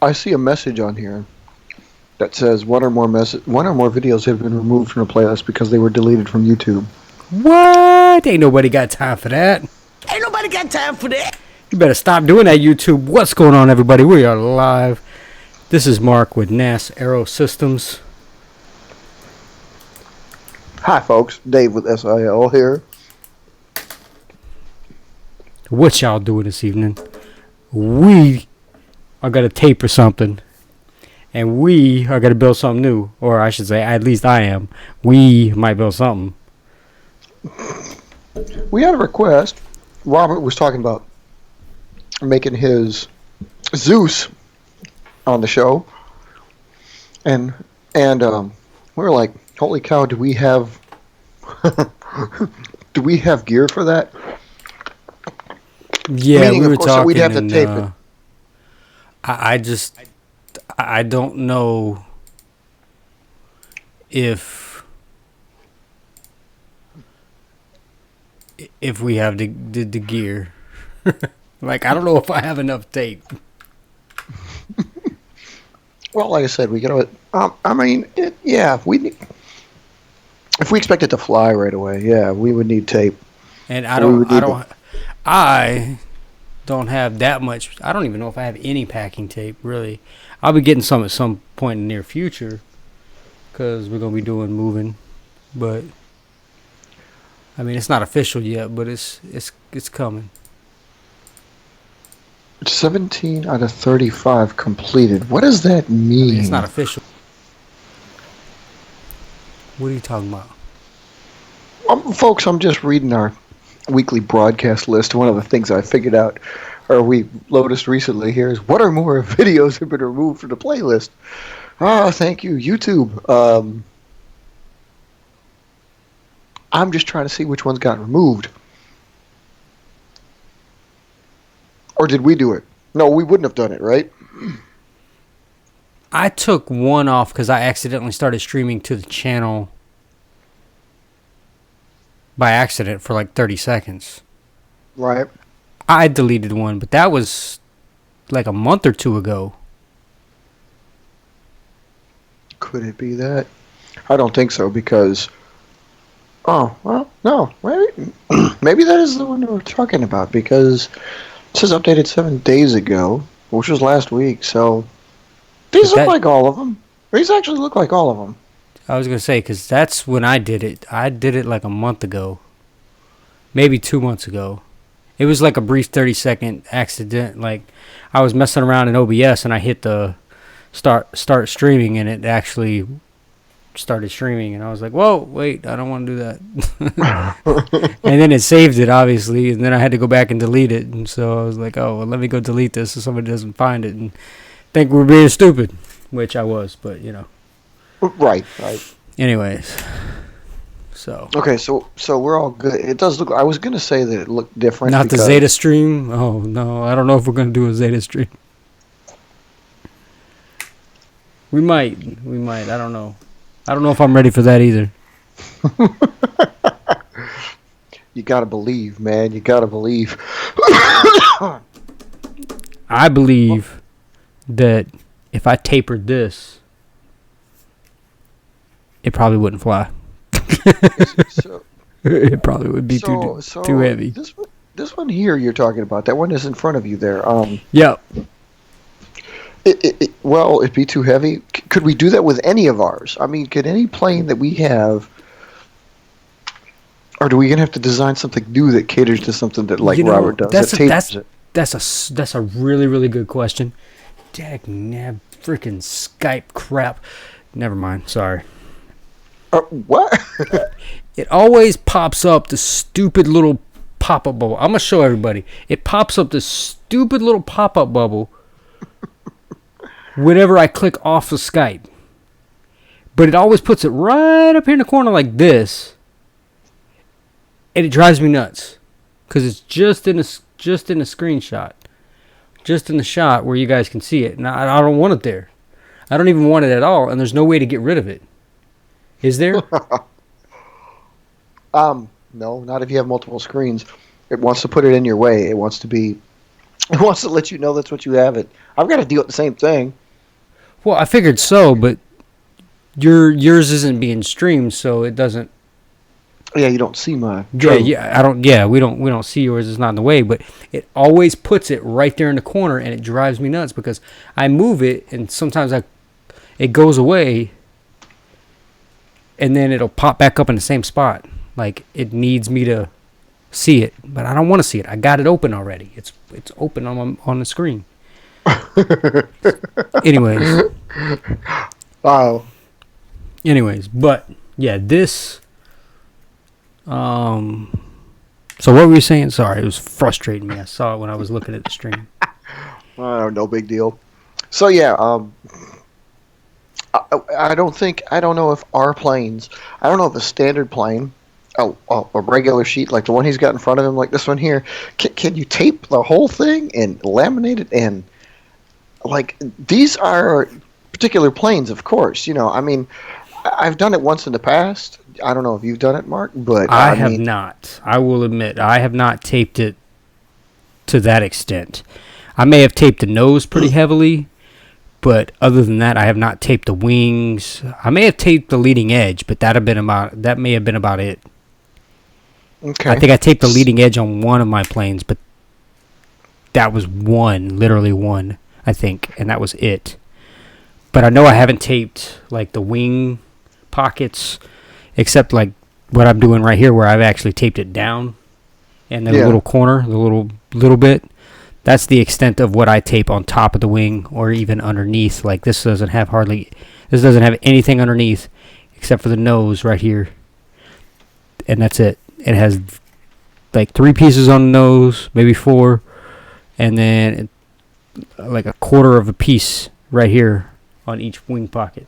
I see a message on here that says one or more videos have been removed from the playlist because they were deleted from YouTube. What? Ain't nobody got time for that. Ain't nobody got time for that. You better stop doing that, YouTube. What's going on, everybody? We are live. This is Mark with NAS Aero Systems. Hi, folks. Dave with SIL here. What y'all doing this evening? We are going to tape or something. And we are going to build something new. Or I should say, at least I am. We might build something. We had a request. Robert was talking about making his Zeus on the show. And we were like, holy cow, do we have gear for that? Yeah, Meaning, we were of course, talking. We'd have to tape it. I don't know if we have the gear. Like, I don't know if I have enough tape. Well, like I said, we got to. If we expect it to fly right away, yeah, we would need tape. And I don't have that much. I don't even know if I have any packing tape, really. I'll be getting some at some point in the near future because we're going to be doing moving. But, I mean, it's not official yet, but it's coming. 17 out of 35 completed. What does that mean? I mean, it's not official. What are you talking about? Folks, I'm just reading our weekly broadcast list. One of the things I figured out, or we noticed recently here, is what or more videos have been removed from the playlist. Thank you, YouTube. I'm just trying to see which ones got removed. Or did we do it? No, we wouldn't have done it, right? I took one off because I accidentally started streaming to the channel by accident for like 30 seconds. Right. I deleted one, but that was like a month or two ago. Could it be that? I don't think so because... Oh, well, no. Maybe that is the one we're talking about because... This is updated 7 days ago, which was last week, so these look like all of them. These actually look like all of them. I was going to say, because that's when I did it. I did it like a month ago. Maybe 2 months ago. It was like a brief 30-second accident. Like, I was messing around in OBS, and I hit the start streaming, and it actually started streaming. And I was like, whoa, wait, I don't want to do that. And then it saved it, obviously, and then I had to go back and delete it. And so I was like, oh, well, let me go delete this so somebody doesn't find it and think we're being stupid, which I was, but, you know. Right. Anyways, so. Okay, so we're all good. It does look... I was going to say that it looked different. Not the Zeta stream? Oh, no, I don't know if we're going to do a Zeta stream. We might. I don't know. I don't know if I'm ready for that either. You gotta believe, man. You gotta believe. I believe that if I tapered this, it probably wouldn't fly. It probably would be too heavy. This one here you're talking about, that one is in front of you there. Yep. Well, it'd be too heavy. Could we do that with any of ours? I mean, could any plane that we have, or do we gonna have to design something new that caters to something that like Robert does? That's a really, really good question. Dag nab freaking Skype crap. Never mind. Sorry. What? It always pops up the stupid little pop-up bubble. I'm gonna show everybody. It pops up this stupid little pop-up bubble whenever I click off of Skype. But it always puts it right up here in the corner like this. And it drives me nuts. Because it's just in a screenshot. Just in the shot where you guys can see it. And I don't want it there. I don't even want it at all. And there's no way to get rid of it. Is there? No, not if you have multiple screens. It wants to put it in your way. It wants to be It wants to let you know that's what you have. I've got to deal with the same thing. Well, I figured so, but yours isn't being streamed, so it doesn't. Yeah, you don't see my. I don't. Yeah, we don't see yours. It's not in the way, but it always puts it right there in the corner, and it drives me nuts because I move it, and sometimes it goes away, and then it'll pop back up in the same spot. Like it needs me to see it, but I don't want to see it. I got it open already. It's open on the screen. Anyways. Wow. Anyways, but yeah, this. So what were you saying? Sorry, it was frustrating me. I saw it when I was looking at the stream. No big deal. So yeah, I don't know if our planes. I don't know if a standard plane, a regular sheet like the one he's got in front of him, like this one here, can you tape the whole thing and laminate it? And like these are particular planes, of course. I mean, I've done it once in the past. I don't know if you've done it, Mark, but I have not. I will admit, I have not taped it to that extent. I may have taped the nose pretty heavily, but other than that, I have not taped the wings. I may have taped the leading edge, but that may have been about it. Okay. I think I taped the leading edge on one of my planes, but that was literally one, I think, and that was it. But I know I haven't taped like the wing pockets, except like what I'm doing right here, where I've actually taped it down, and the little corner, the little bit. That's the extent of what I tape on top of the wing, or even underneath. Like this doesn't have anything underneath, except for the nose right here, and that's it. It has like 3 pieces on the nose, maybe 4, and then like a quarter of a piece right here on each wing pocket.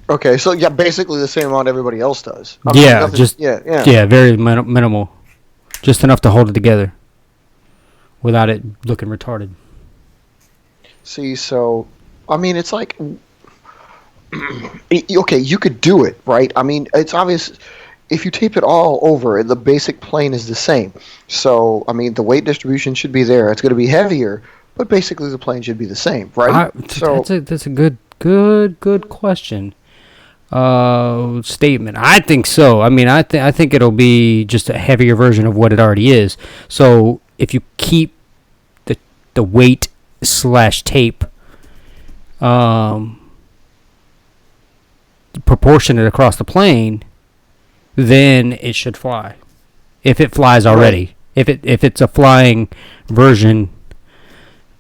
Okay, so yeah, basically the same amount everybody else does. Very minimal, just enough to hold it together without it looking retarded. See, so I mean, it's like okay, you could do it, right? I mean, it's obvious if you tape it all over, the basic plane is the same. So I mean, the weight distribution should be there. It's going to be heavier, but basically the plane should be the same, right? That's a good question. Statement. I think so. I mean, I think it'll be just a heavier version of what it already is. So if you keep the weight / tape proportionate across the plane, then it should fly. If it flies already, right. If it's a flying version,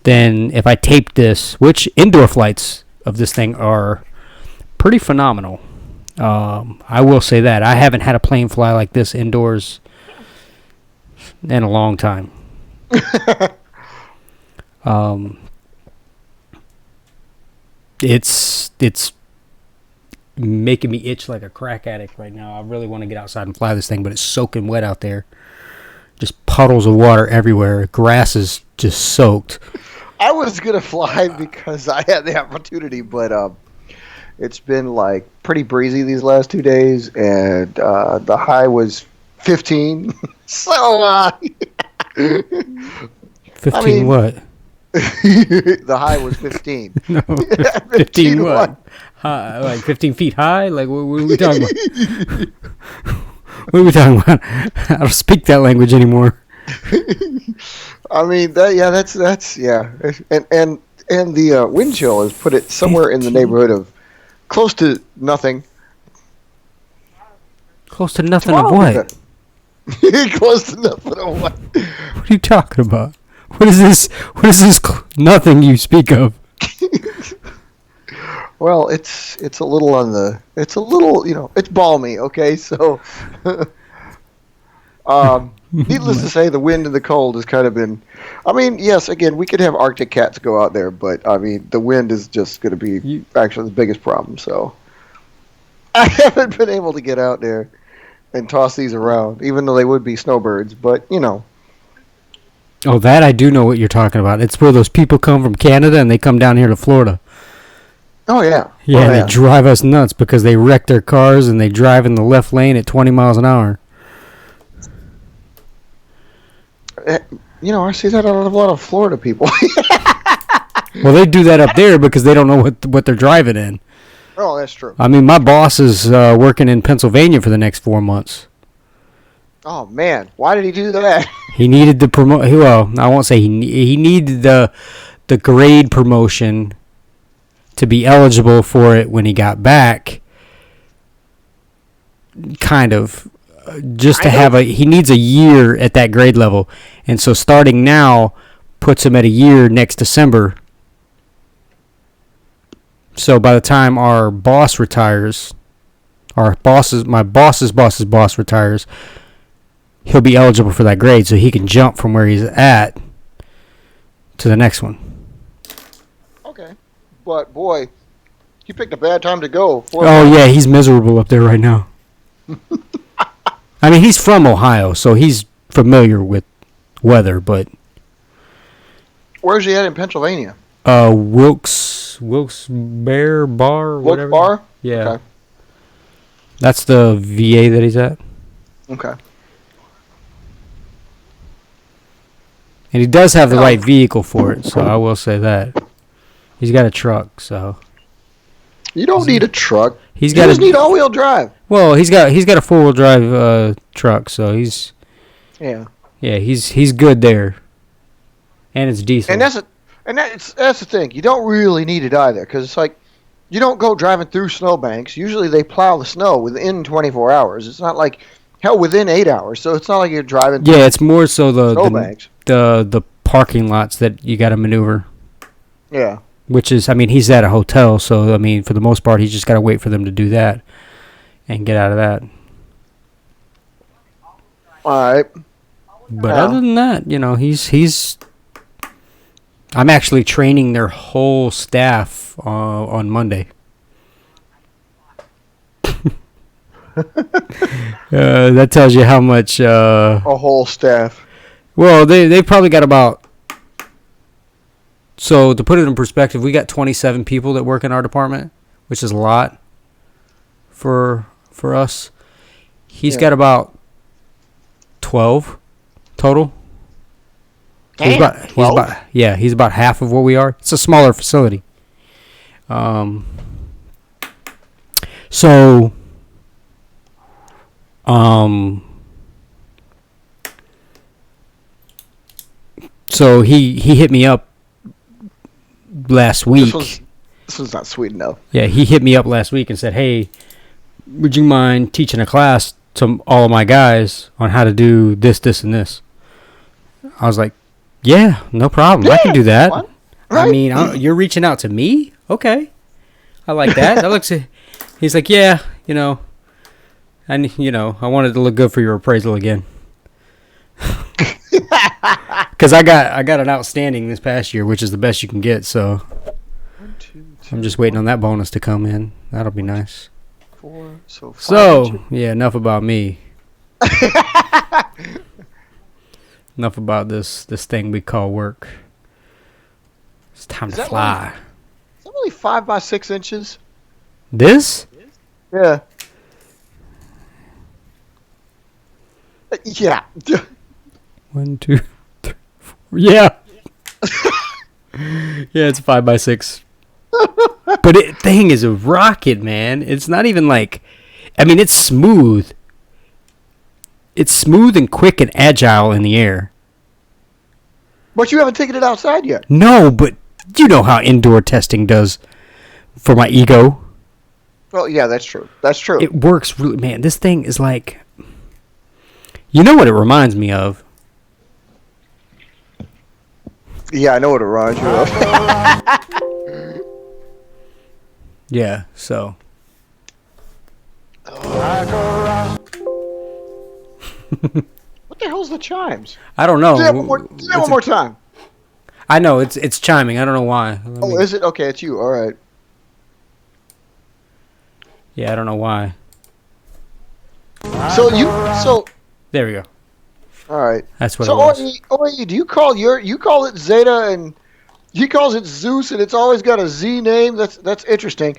then if I tape this, which indoor flights of this thing are pretty phenomenal. I will say that. I haven't had a plane fly like this indoors in a long time. It's making me itch like a crack addict right now. I really want to get outside and fly this thing, but it's soaking wet out there. Just puddles of water everywhere. Grass is just soaked. I was going to fly because I had the opportunity, but it's been like pretty breezy these last 2 days, and the high was 15. So 15 what? The high was 15. No, 15 what? Like 15 feet high? Like what are we talking about? What are we talking about? I don't speak that language anymore. I mean, that's and the wind chill has put it somewhere in the neighborhood of close to nothing. Close to nothing of what? Close to nothing of what? What are you talking about? What is this? Nothing you speak of? Well, it's a little it's balmy. Okay, so needless to say, the wind and the cold has kind of been. I mean, yes, again, we could have Arctic cats go out there, but I mean, the wind is just going to be actually the biggest problem. So I haven't been able to get out there and toss these around, even though they would be snowbirds. But Oh, that I do know what you're talking about. It's where those people come from Canada and they come down here to Florida. Oh, yeah. Yeah, they drive us nuts because they wreck their cars and they drive in the left lane at 20 miles an hour. I see that out of a lot of Florida people. Well, they do that up there because they don't know what they're driving in. Oh, that's true. I mean, my boss is working in Pennsylvania for the next 4 months. Oh man, why did he do that? He needed the Well, I won't say he needed the grade promotion to be eligible for it when he got back. Kind of, just to have he needs a year at that grade level, and so starting now puts him at a year next December. So by the time our boss retires, my boss's boss retires, he'll be eligible for that grade, so he can jump from where he's at to the next one. Okay, but boy, you picked a bad time to go. Yeah, he's miserable up there right now. I mean, he's from Ohio, so he's familiar with weather, but where's he at in Pennsylvania? Wilkes-Barre Bar, whatever. Bar? Yeah. Okay. That's the VA that he's at. Okay. And he does have the right vehicle for it, so I will say that. He's got a truck, so. You don't need a truck. You just need all-wheel drive. Well, he's got a 4-wheel drive truck, so he's. Yeah. Yeah, he's good there. And it's diesel. And that's the thing. You don't really need it either, because it's like you don't go driving through snowbanks. Usually they plow the snow within 24 hours. It's not like within 8 hours. So it's not like you're driving. Yeah, it's more so snowbanks. The parking lots that you got to maneuver. Yeah. Which is, I mean, he's at a hotel, so I mean, for the most part, he's just got to wait for them to do that and get out of that. All right. But other than that, he's. I'm actually training their whole staff on Monday. That tells you how much. A whole staff. Well, they probably got about. So to put it in perspective, we got 27 people that work in our department, which is a lot for us. He's got about 12 total. He's about half of what we are. It's a smaller facility. So he hit me up last week. This was not sweet enough. Yeah, he hit me up last week and said, "Hey, would you mind teaching a class to all of my guys on how to do this, this, and this?" I was like, "Yeah, no problem. I can do that." Right? I mean, you're reaching out to me? Okay, I like that. He's like, "Yeah, I wanted to look good for your appraisal again." Because I got an outstanding this past year, which is the best you can get. So I'm just waiting on that bonus to come in. That'll be nice. 4, so 5. So yeah, enough about me. Enough about this thing we call work. It's time to fly. Is that only 5 by 6 inches? This? Yeah. Yeah. 1, 2, 3, 4. Yeah. Yeah, it's 5 by 6. But thing is a rocket, man. It's not even like, I mean, it's smooth. It's smooth and quick and agile in the air. But you haven't taken it outside yet. No, but you know how indoor testing does for my ego. Well, yeah, that's true. That's true. It works really, man. This thing is like, you know what it reminds me of? Yeah, I know what it reminds you of. Yeah, so. What the hell's the chimes? I don't know. Do that one more time. I know, it's chiming. I don't know why. Is it? Okay, it's you. All right. Yeah, I don't know why. So. There we go. All right. That's what it was. So, do you call it Zeta and he calls it Zeus and it's always got a Z name? That's interesting.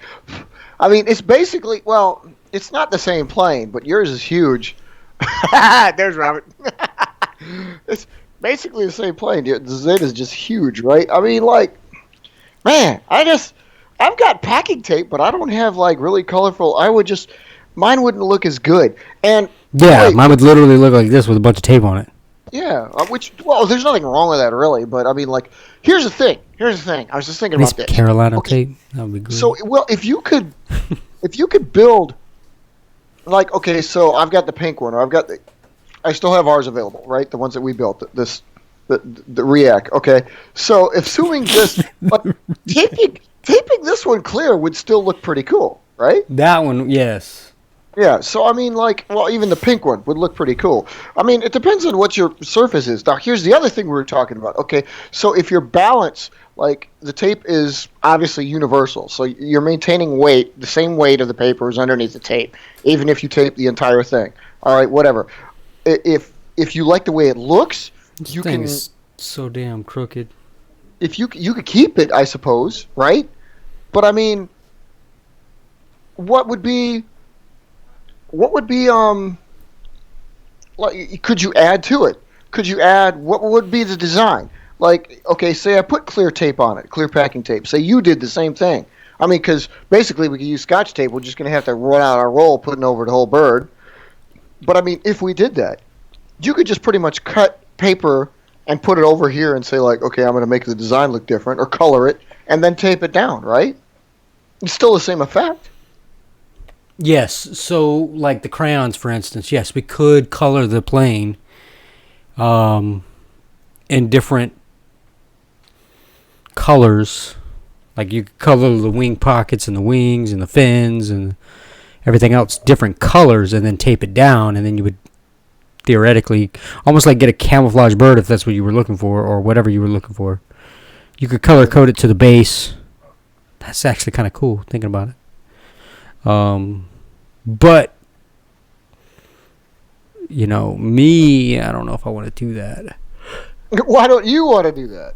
I mean, it's basically, well, it's not the same plane, but yours is huge. There's Robert. basically the same plane. The Zeta is just huge, right? I mean, like, man, I've got packing tape, but I don't have like really colorful. Mine wouldn't look as good. And Yeah, wait, mine would literally look like this with a bunch of tape on it. yeah, there's nothing wrong with that really, but I mean, like, here's the thing. I was just thinking Nice about this. Carolina Okay, tape. That would be great. so well, if you could build, like, okay, so I've got the pink one, or I still have ours available, right? The ones that we built, the React. Okay, so assuming this, like, taping this one clear would still look pretty cool, right? That one, yes. Yeah, so I mean, like, well, even the pink one would look pretty cool. I mean, it depends on what your surface is. Now, here's the other thing we were talking about. Okay, so if your balance, like, the tape is obviously universal, so you're maintaining weight, the same weight of the paper is underneath the tape, even if you tape the entire thing. All right, whatever. If you like the way it looks, This you thing can. is so damn crooked. If you could keep it, I suppose, right? But I mean, what would be like, could you add to it? Could you add, what would be the design? Like, okay, say I put clear tape on it, clear packing tape. Say you did the same thing. I mean, because basically we could use Scotch tape. We're just going to have to run out our roll, putting over the whole bird. But I mean, if we did that, you could just pretty much cut paper and put it over here and say, like, okay, I'm going to make the design look different, or color it, and then tape it down, right? It's still the same effect. Yes, so like the crayons, for instance, yes, we could color the plane in different colors. Like you could color the wing pockets and the wings and the fins and everything else different colors and then tape it down, and then you would theoretically almost like get a camouflage bird if that's what you were looking for or whatever you were looking for. You could color code it to the base. That's actually kind of cool thinking about it. But you know, me, I don't know if I want to do that. Why don't you want to do that?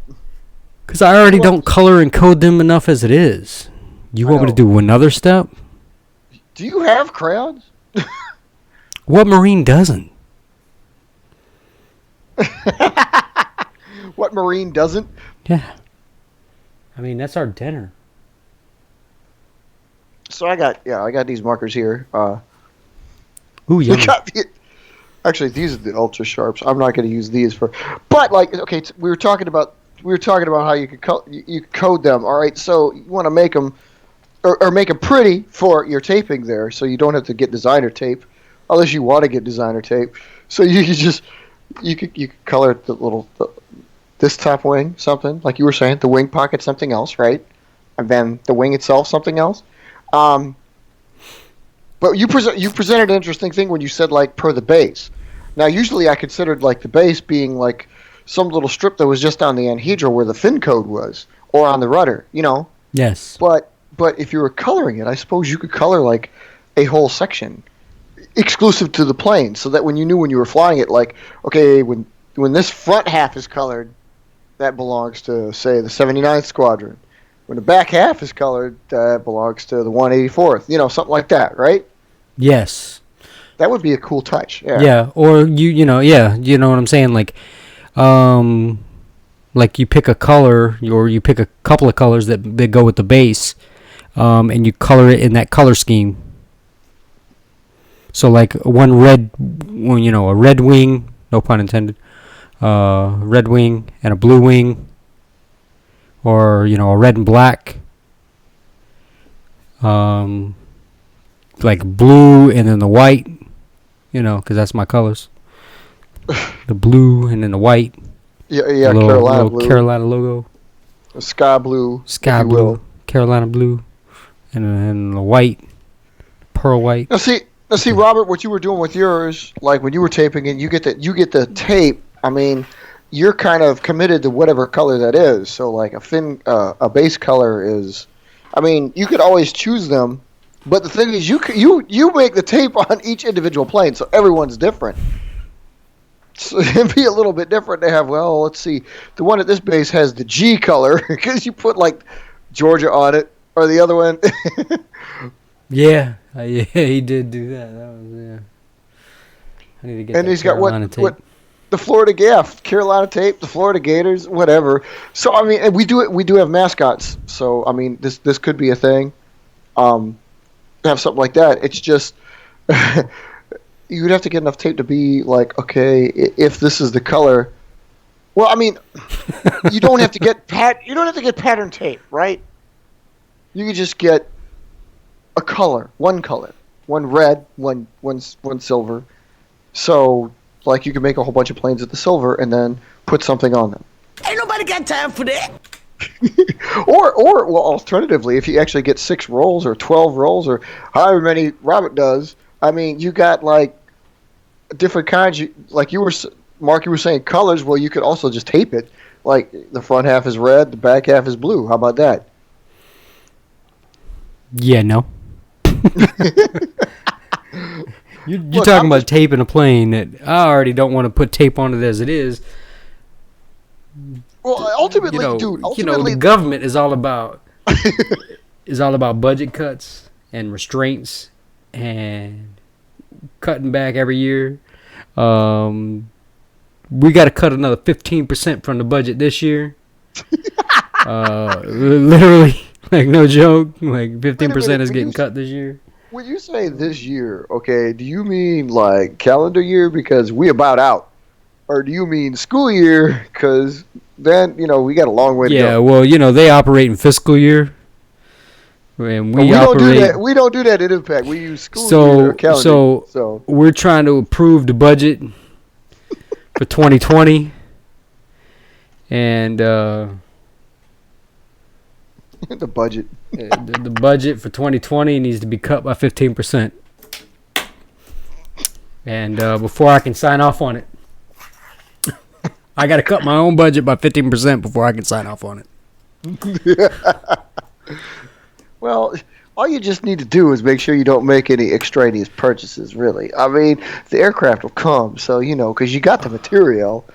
Because I already don't color and code them enough as it is. You want me to do another step? Do you have crayons? What Marine doesn't? What Marine doesn't? Yeah. I mean, that's our dinner. So I got these markers here. Ooh, We yummy. actually, these are the ultra sharps. I'm not going to use these for, but like, okay, we were talking about how you could you could code them. All right, so you want to make them or make them pretty for your taping there, so you don't have to get designer tape, unless you want to get designer tape. So you could just you could color this top wing something like you were saying, the wing pocket something else, right? And then the wing itself something else. But you presented an interesting thing when you said, like, per the base. Now, usually I considered, like, the base being like some little strip that was just on the anhedra where the fin code was, or on the rudder, you know. Yes. But if you were coloring it, I suppose you could color like a whole section exclusive to the plane, so that when you were flying it, like, okay, when this front half is colored, that belongs to, say, the 79th Squadron. When the back half is colored, that belongs to the 184th. You know, something like that, right? Yes. That would be a cool touch. Yeah. Yeah. Or you know what I'm saying, like you pick a color or you pick a couple of colors that go with the base, and you color it in that color scheme. So like a red wing, no pun intended, red wing and a blue wing, or a red and black, like blue and then the white, because that's my colors. The blue and then the white. Yeah, Carolina blue. Carolina logo. Sky blue. Sky blue. Carolina blue. And then the white. Pearl white. Now see, Robert, what you were doing with yours, like when you were taping it, you get the tape. I mean, you're kind of committed to whatever color that is. So like a base color is, I mean, you could always choose them, but the thing is, you make the tape on each individual plane, so everyone's different. So it'd be a little bit different to have. Well, let's see, the one at this base has the G color because you put like Georgia on it, or the other one. Yeah, he did do that. That was, yeah. I need to get. And he's got Carolina tape. the Florida Gaff, Carolina Tape, the Florida Gators, whatever. So I mean, and we do have mascots. So I mean, this could be a thing. Have something like that. It's just you'd have to get enough tape to be like, okay, if this is the color. Well, I mean, you don't have to get pattern tape, right? You could just get a color, one red, one silver. So, like, you can make a whole bunch of planes with the silver and then put something on them. Ain't nobody got time for that. Or well, alternatively, if you actually get 6 rolls or 12 rolls or however many Robert does, I mean, you got like different kinds. Mark, you were saying colors. Well, you could also just tape it. Like the front half is red, the back half is blue. How about that? Yeah, no. You're Look, talking about taping a plane that I already don't want to put tape on it as it is. Well, ultimately, dude. The government is all about budget cuts and restraints and cutting back every year. We got to cut another 15% from the budget this year. Literally, like no joke, like 15% is getting cut this year. When you say this year, okay, do you mean like calendar year because we about out, or do you mean school year? Because then we got a long way to go. Yeah, well, they operate in fiscal year, and we don't do that. We don't do that at IVPAC. We use school year or calendar. So we're trying to approve the budget for 2020, and the budget. The budget for 2020 needs to be cut by 15%. And before I can sign off on it, I got to cut my own budget by 15% before I can sign off on it. Well, all you just need to do is make sure you don't make any extraneous purchases, really. I mean, the aircraft will come, so, because you got the material.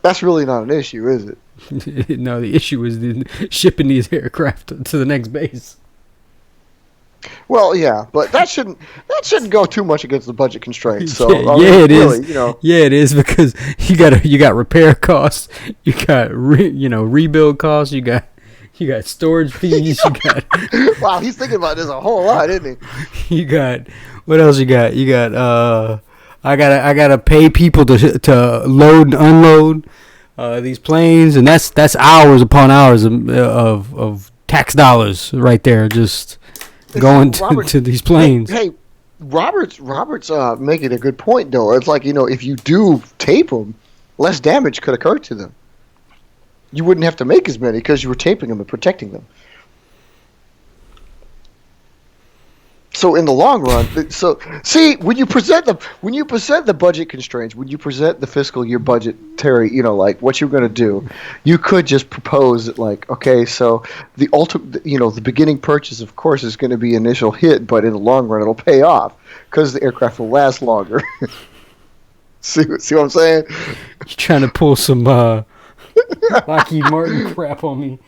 That's really not an issue, is it? No, the issue is shipping these aircraft to the next base. Well, yeah, but that shouldn't go too much against the budget constraints. So it really, is. Yeah, it is because you got repair costs, you got rebuild costs, you got storage fees, you got. Wow, he's thinking about this a whole lot, isn't he? You got what else? You got I gotta pay people to load and unload these planes, and that's hours upon hours of tax dollars right there, just going to these planes. Hey, Robert's making a good point though. It's like if you do tape them, less damage could occur to them. You wouldn't have to make as many because you were taping them and protecting them. So in the long run, see when you present the budget constraints, when you present the fiscal year budgetary, like what you're going to do, you could just propose that, like, okay, so the ultimate, the beginning purchase, of course, is going to be initial hit, but in the long run, it'll pay off because the aircraft will last longer. see what I'm saying? You're trying to pull some Lockheed Martin crap on me.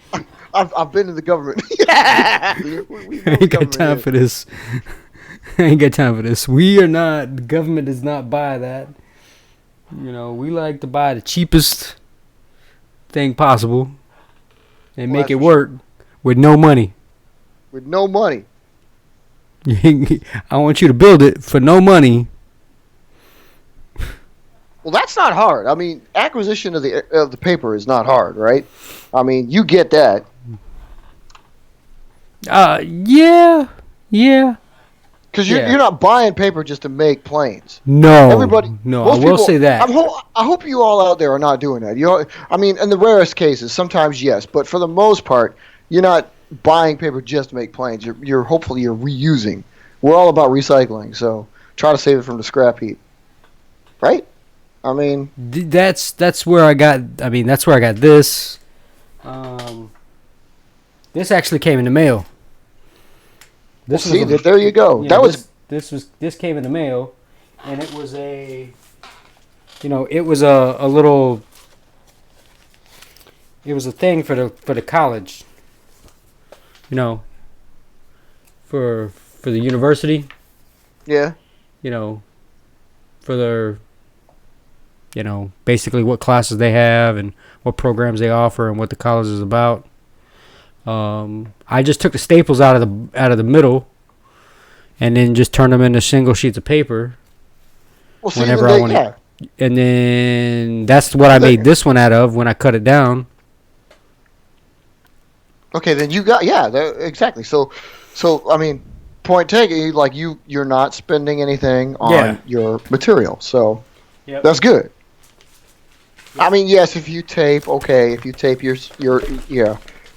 I've been in the government. I ain't got time for this. I ain't got time for this. The government does not buy that. We like to buy the cheapest thing possible and make it work with no money. With no money. I want you to build it for no money. Well, that's not hard. I mean, acquisition of the paper is not hard, right? I mean, you get that. Yeah. Because you're not buying paper just to make planes. No. Everybody. No, I will say that. I hope you all out there are not doing that. I mean, in the rarest cases, sometimes yes, but for the most part, you're not buying paper just to make planes. You're hopefully reusing. We're all about recycling, so try to save it from the scrap heap. Right? I mean, that's where I got. I mean, that's where I got this. This actually came in the mail. There you go. This came in the mail, and it was a little. It was a thing for the college. For the university. Yeah. For their. basically what classes they have and what programs they offer and what the college is about. I just took the staples out of the middle, and then just turned them into single sheets of paper. Well, see, whenever I want to. And then that's what I made this one out of when I cut it down. Okay, then you got exactly. So I mean, point taken, like you're not spending anything on your material, so that's good. I mean, yes, if you tape, your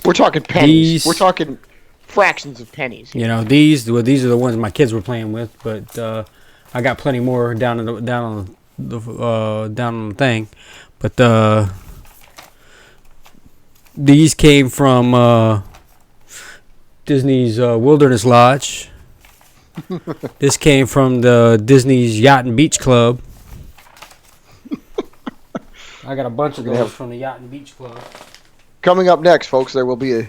we're talking pennies. We're talking fractions of pennies. These are the ones my kids were playing with, but I got plenty more down on the thing, but these came from Disney's Wilderness Lodge. This came from the Disney's Yacht and Beach Club. I got a bunch of those from the Yacht and Beach Club. Coming up next, folks, there will be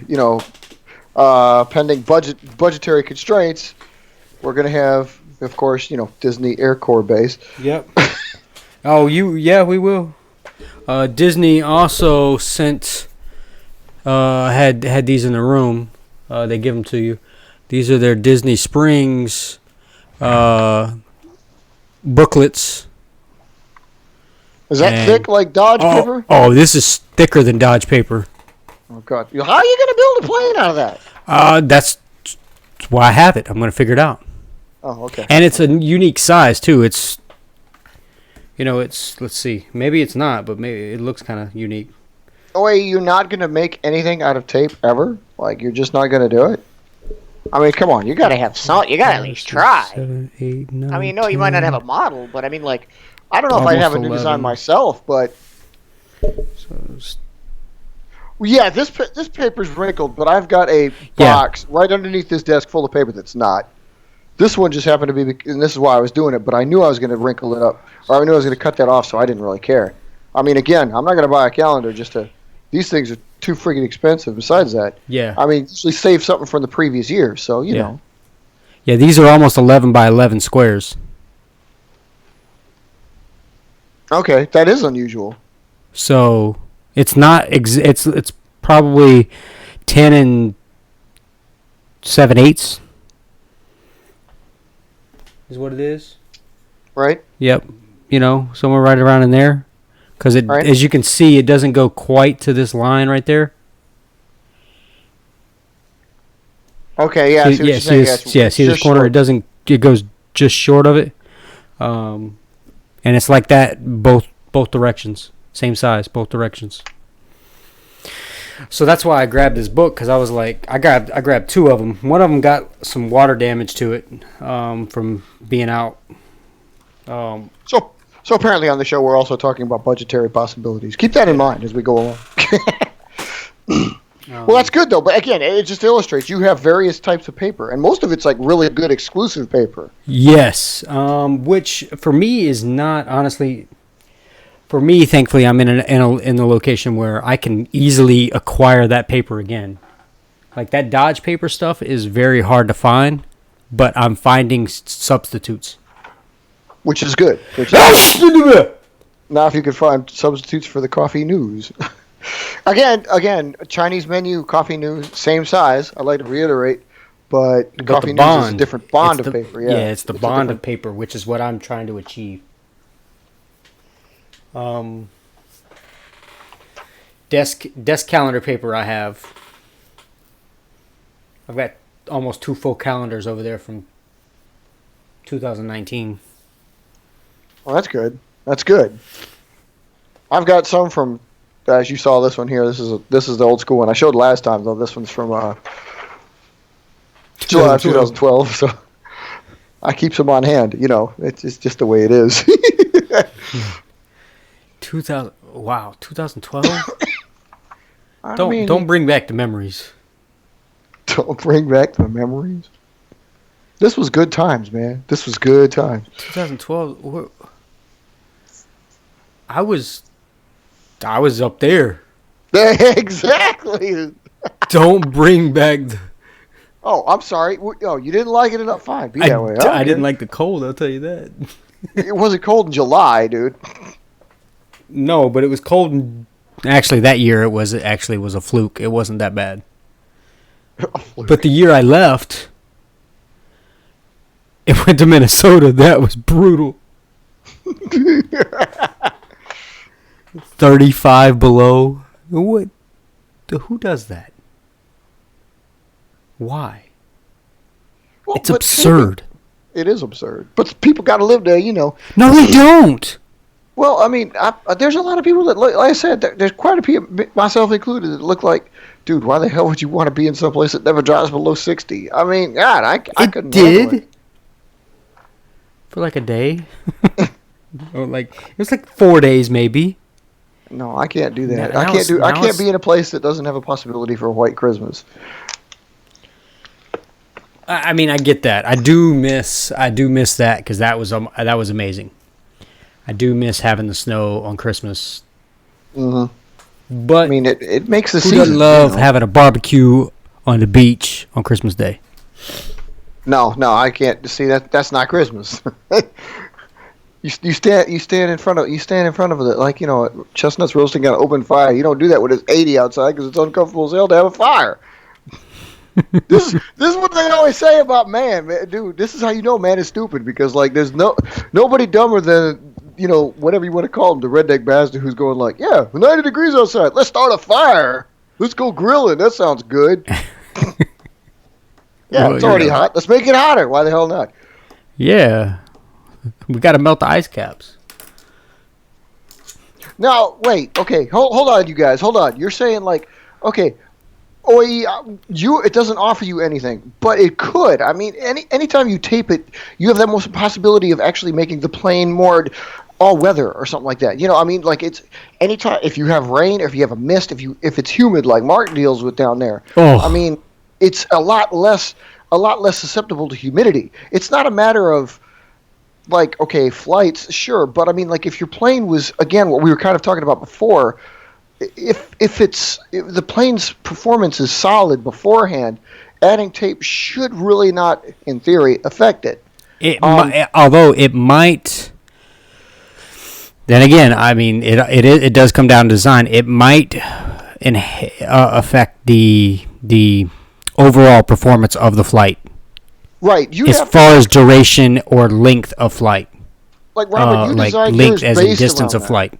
pending budgetary constraints. We're gonna have, of course, Disney Air Corps base. Yep. We will. Disney also sent had these in the room. They give them to you. These are their Disney Springs booklets. Is that thick like Dodge paper? Oh, this is thicker than Dodge paper. Oh God! How are you gonna build a plane out of that? That's why I have it. I'm gonna figure it out. Oh, okay. And it's a unique size too. It's let's see. Maybe it's not, but maybe it looks kind of unique. Oh wait, you're not gonna make anything out of tape ever? Like you're just not gonna do it? I mean, come on, you gotta have some. You gotta at least try. 7, 8, 9, I mean, no, you might not have a model, but I mean, like, I don't know if I'd have a new design myself, but yeah, this paper's wrinkled, but I've got a box right underneath this desk full of paper that's not. This one just happened to be, and this is why I was doing it, but I knew I was going to wrinkle it up, or I knew I was going to cut that off, so I didn't really care. I mean, again, I'm not going to buy a calendar just to. These things are too freaking expensive. Besides that, I mean, usually save something from the previous year, so you know. Yeah, these are almost 11 by 11 squares. Okay, that is unusual. So it's not. It's probably 10 and 7/8 is what it is. Right. Yep. Somewhere right around in there, because as you can see, it doesn't go quite to this line right there. Okay. Yeah. See this corner? Short. It doesn't. It goes just short of it. And it's like that both directions. Same size, both directions. So that's why I grabbed this book, because I was like, I grabbed two of them. One of them got some water damage to it from being out. So apparently on the show we're also talking about budgetary possibilities. Keep that in mind as we go along. Well, that's good though. But again, it just illustrates you have various types of paper, and most of it's like really good exclusive paper. Yes, which for me is not honestly. For me, thankfully, I'm in the location where I can easily acquire that paper again. Like that Dodge paper stuff is very hard to find, but I'm finding substitutes. Which is good. Now, if you could find substitutes for the coffee news. Again, Chinese menu, coffee news, same size. I'd like to reiterate, but coffee news is a different bond of paper. Yeah, it's the bond of paper, which is what I'm trying to achieve. Desk calendar paper I have. I've got almost 2 full calendars over there from 2019. Well, that's good. That's good. I've got some from, as you saw this one here. This is the old school one I showed last time, though. This one's from July 2012. So I keep some on hand. It's just the way it is. 2012. Don't bring back the memories. Don't bring back the memories. This was good times, man. This was good times. 2012. I was up there. Exactly. Don't bring back the. Oh, I'm sorry. Oh, you didn't like it enough. Fine, be that way. I didn't like the cold. I'll tell you that. It wasn't cold in July, dude. No, but it was cold. Actually, that year it was a fluke. It wasn't that bad. But the year I left, it went to Minnesota. That was brutal. 35 below. What? Who does that? Why? Well, It's absurd. It is absurd. But people got to live there, you know. No, they don't. Well, I mean, there's a lot of people that look, like I said, there's quite a few, myself included, that look like, dude, why the hell would you want to be in some place that never drops below 60? I mean, God, I couldn't handle it. For like a day. Or like it was like 4 days maybe. No, I can't do that. Now I can't be in a place that doesn't have a possibility for a white Christmas. I mean, I get that. I do miss that because that was amazing. I do miss having the snow on Christmas. Mm-hmm. But I mean, it makes the who season. doesn't love having a barbecue on the beach on Christmas Day? No, I can't. See, that's not Christmas. You stand in front of it like, you know, chestnuts roasting on an open fire. You don't do that when it's 80 outside because it's uncomfortable as hell to have a fire. This is what they always say about man, dude. This is how you know man is stupid, because like there's nobody dumber than, you know, whatever you want to call him, the redneck bastard who's going like, yeah, 90 degrees outside. Let's start a fire. Let's go grilling. That sounds good. Yeah, Well, it's already hot. Let's make it hotter. Why the hell not? Yeah. We got to melt the ice caps. Now, wait. Okay, hold on, you guys. Hold on. You're saying like, okay, it doesn't offer you anything, but it could. I mean, anytime you tape it, you have that most possibility of actually making the plane more all weather or something like that. You know, I mean, like it's anytime if you have rain or if you have a mist, if it's humid like Mark deals with down there. Oh. I mean, it's a lot less susceptible to humidity. It's not a matter of like, okay, flights, sure, but I mean, like if your plane was, again, what we were kind of talking about before, if the plane's performance is solid beforehand, adding tape should really not, in theory, affect it. Although it might. Then again, I mean, it does come down to design. It might affect the overall performance of the flight. Right. As far as duration or length of flight. Like Robert, you like designed length yours as in based distance around of flight.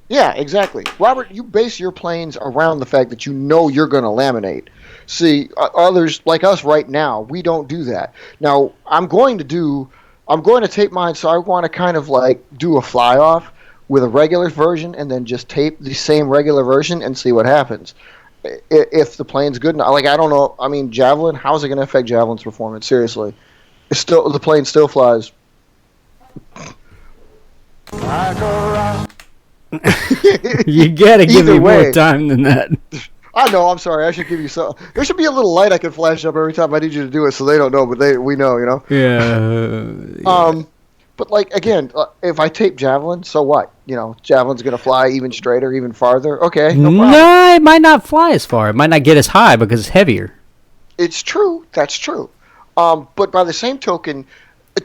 Yeah, exactly. Robert, you base your planes around the fact that you know you're going to laminate. See, others like us right now, we don't do that. Now, I'm going to tape mine, so I want to kind of like do a fly off with a regular version and then just tape the same regular version and see what happens. If the plane's good enough, like I don't know, I mean, Javelin, how's it going to affect Javelin's performance? Seriously, the plane still flies. You gotta give me way. more time than that. I know. I'm sorry. I should give you some. There should be a little light I can flash up every time I need you to do it, so they don't know, but we know, you know. Yeah. But like again, if I tape Javelin, so what? You know, Javelin's gonna fly even straighter, even farther. Okay, no problem. No, it might not fly as far. It might not get as high because it's heavier. It's true. That's true. But by the same token,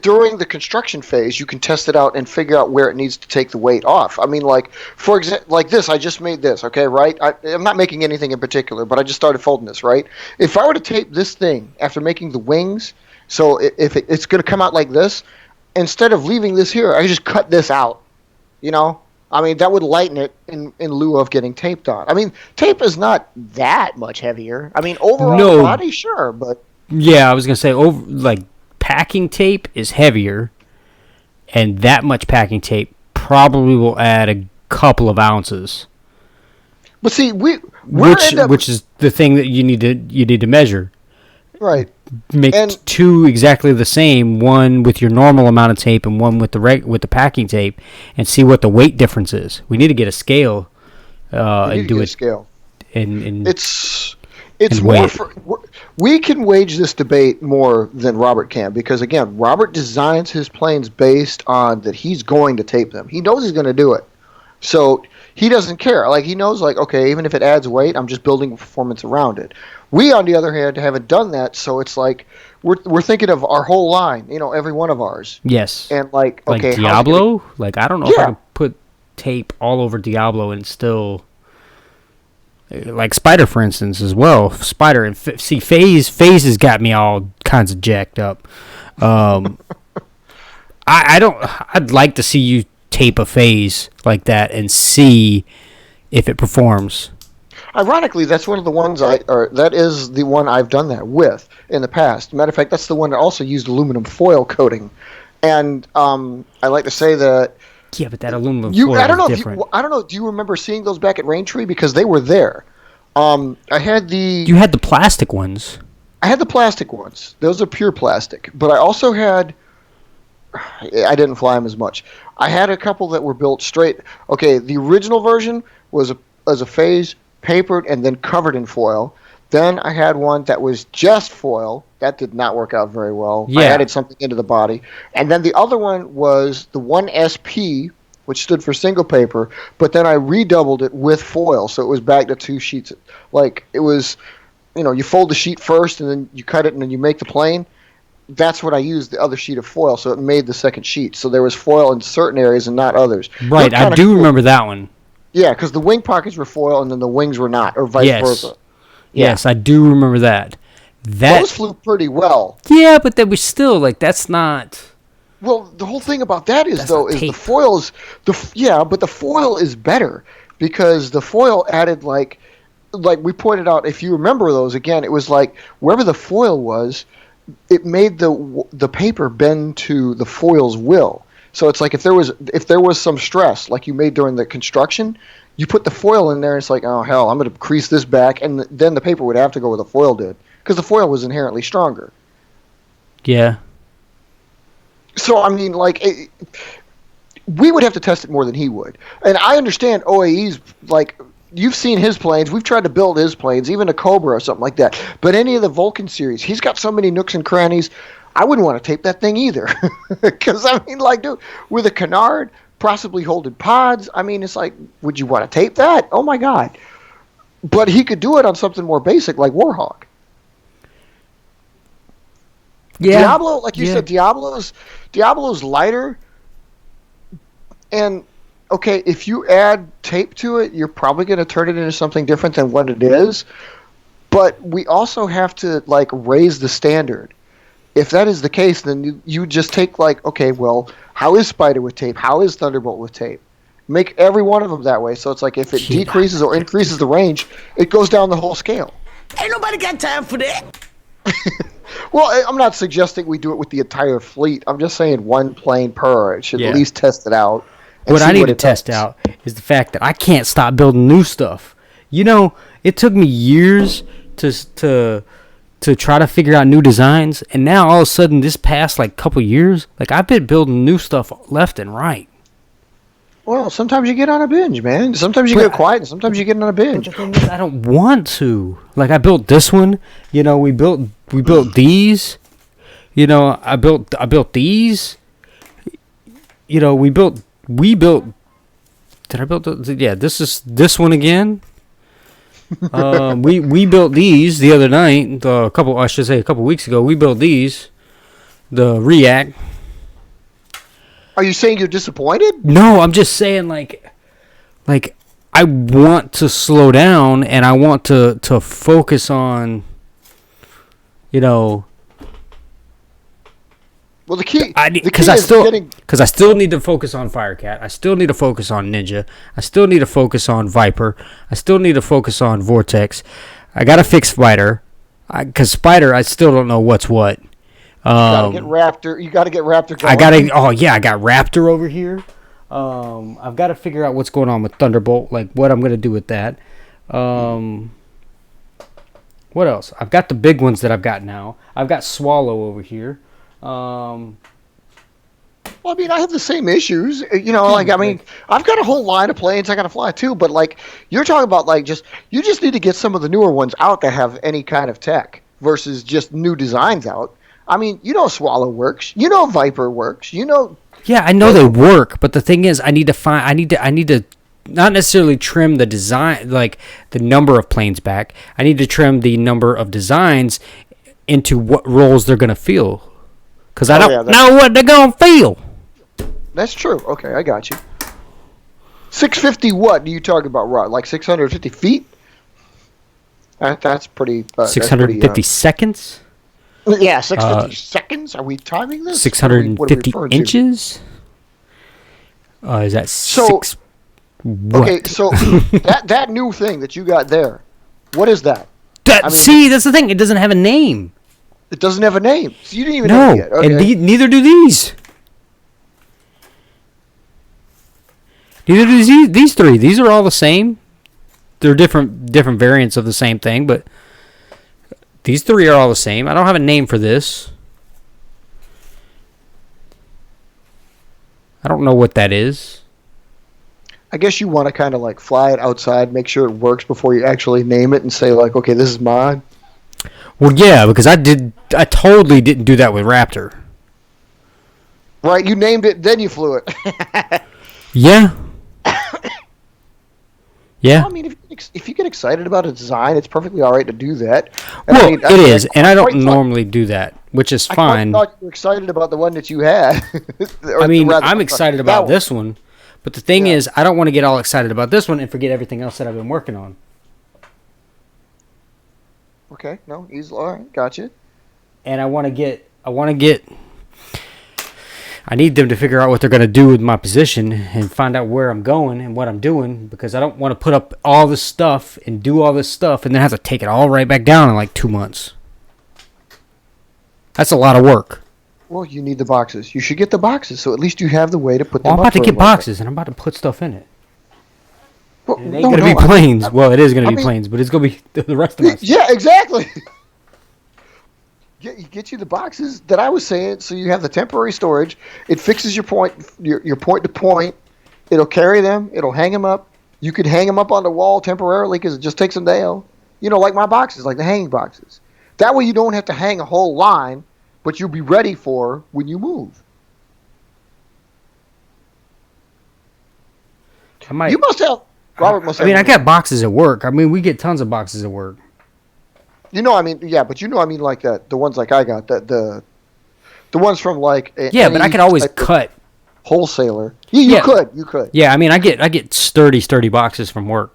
during the construction phase, you can test it out and figure out where it needs to take the weight off. I mean, like, for example, like this, I just made this, okay, right? I'm not making anything in particular, but I just started folding this, right? If I were to tape this thing after making the wings, so if it's going to come out like this, instead of leaving this here, I just cut this out, you know? I mean, that would lighten it in lieu of getting taped on. I mean, tape is not that much heavier. I mean, overall body, sure, but... Yeah, I was going to say, packing tape is heavier, and that much packing tape probably will add a couple of ounces. But see, which is the thing that you need to measure. Right. Make two exactly the same, one with your normal amount of tape and one with the packing tape, and see what the weight difference is. We need to get a scale and do it. Scale. And it's more we can wage this debate more than Robert can, because again, Robert designs his planes based on that he's going to tape them. He knows he's going to do it. So he doesn't care. Like he knows, like, okay, even if it adds weight, I'm just building performance around it. We, on the other hand, haven't done that, so it's like we're thinking of our whole line, you know, every one of ours. Yes. And like, okay, Diablo? I don't know if I can put tape all over Diablo and still, like Spider, for instance, as well. Spider and see Phase has got me all kinds of jacked up. I don't. I'd like to see you tape a Phase like that and see if it performs. Ironically, that's one of the ones that is the one I've done that with in the past. Matter of fact, that's the one that also used aluminum foil coating. And I like to say that. Yeah, but that aluminum foil is different. I don't know. Do you remember seeing those back at Raintree? Because they were there. I had the. You had the plastic ones. I had the plastic ones. Those are pure plastic. But I also had. I didn't fly them as much. I had a couple that were built straight. Okay, the original version was a Phase, papered and then covered in foil. Then I had one that was just foil. That did not work out very well. Yeah. I added something into the body. And then the other one was the 1SP, which stood for single paper, but then I redoubled it with foil, so it was back to 2 sheets. Like, it was, you fold the sheet first, and then you cut it, and then you make the plane. That's what I used, the other sheet of foil, so it made the second sheet. So there was foil in certain areas and not others. Right, I do remember that one. Yeah, because the wing pockets were foil, and then the wings were not, or vice versa. Yes, I do remember that. Those flew pretty well. Yeah, but they were still, like, that's not... Well, the whole thing about that is the foil is... but the foil is better, because the foil added, like we pointed out, if you remember those, again, it was like, wherever the foil was, it made the paper bend to the foil's will. So it's like if there was some stress, like you made during the construction, you put the foil in there, and it's like, oh, hell, I'm going to crease this back, and then the paper would have to go where the foil did, because the foil was inherently stronger. Yeah. So, I mean, we would have to test it more than he would. And I understand OAE's, like, you've seen his planes. We've tried to build his planes, even a Cobra or something like that. But any of the Vulcan series, he's got so many nooks and crannies, I wouldn't want to tape that thing either. Because, I mean, like, dude, with a canard, possibly holding pods, I mean, it's like, would you want to tape that? Oh, my God. But he could do it on something more basic like Warhawk. Yeah. Diablo, like you said, Diablo's lighter. And, okay, if you add tape to it, you're probably going to turn it into something different than what it is. But we also have to, like, raise the standard. If that is the case, then you just take, like, okay, well, how is Spider with tape? How is Thunderbolt with tape? Make every one of them that way. So it's like if it decreases or increases the range, it goes down the whole scale. Ain't nobody got time for that. Well, I'm not suggesting we do it with the entire fleet. I'm just saying one plane per. It should at least test it out. What I need to test out is the fact that I can't stop building new stuff. It took me years to try to figure out new designs, and now all of a sudden, this past like couple years, like I've been building new stuff left and right. Well, sometimes you get on a binge, man. Sometimes you get quiet, and sometimes you get on a binge. But the thing is, I don't want to. Like I built this one. We built these. I built these. We built. Did I build? This one again. We built these the other night. A couple weeks ago. We built these. The React. Are you saying you're disappointed? No, I'm just saying like I want to slow down and I want to focus on, Well, the key because I still need to focus on Firecat. I still need to focus on Ninja. I still need to focus on Viper. I still need to focus on Vortex. I gotta fix Spider, because Spider I still don't know what's what. You gotta get Raptor going. I got Raptor over here. I've got to figure out what's going on with Thunderbolt, like what I'm gonna do with that. What else? I've got the big ones that I've got now. I've got Swallow over here. Well, I mean, I have the same issues. I've got a whole line of planes I got to fly too. But like, you're talking about you just need to get some of the newer ones out that have any kind of tech versus just new designs out. I mean, Swallow works. Viper works. Yeah, I know they work, but the thing is, I need to not necessarily trim the design, like the number of planes back. I need to trim the number of designs into what roles they're gonna feel, because I don't know what they're gonna feel. That's true. Okay, I got you. 650 what do you talk about, Rod? Like 650 feet? That's pretty... 650 seconds? Yeah, 650 seconds? Are we timing this? 650 inches? Is that six... What? Okay, so that new thing that you got there, what is that? See, that's the thing. It doesn't have a name. It doesn't have a name. So you didn't even know it yet. Okay. And neither do these. Neither do these three. These are all the same. They're different variants of the same thing, but these three are all the same. I don't have a name for this. I don't know what that is. I guess you want to kind of like fly it outside, make sure it works before you actually name it and say like, okay, this is mine. Well, yeah, because I totally didn't do that with Raptor. Right, you named it, then you flew it. Yeah. Yeah. Well, I mean, if you get excited about a design, it's perfectly all right to do that. Well, it is, and I don't normally do that, which is fine. I thought you were excited about the one that you had. I mean, I'm excited about this one. But the thing is, I don't want to get all excited about this one and forget everything else that I've been working on. Okay, no, he's all right, gotcha. And I need them to figure out what they're going to do with my position and find out where I'm going and what I'm doing, because I don't want to put up all this stuff and do all this stuff and then have to take it all right back down in like 2 months. That's a lot of work. Well, you need the boxes. You should get the boxes, so at least you have the way to put them up. I'm about to get boxes, and I'm about to put stuff in it. Well, it ain't going to be planes. Well, it is going to be planes, but it's going to be the rest of us. Yeah, exactly. Get you the boxes that I was saying, so you have the temporary storage. It fixes your point to point. It'll carry them. It'll hang them up. You could hang them up on the wall temporarily because it just takes them down. You know, like my boxes, like the hanging boxes. That way you don't have to hang a whole line, but you'll be ready for when you move. You must have. Robert must have. I mean, I got boxes at work. I mean, we get tons of boxes at work. You know, I mean, yeah, but you know, I mean, like that. The ones like I got, the ones from like. Yeah, but I could always cut. Wholesaler. You could. Yeah, I mean, I get sturdy boxes from work.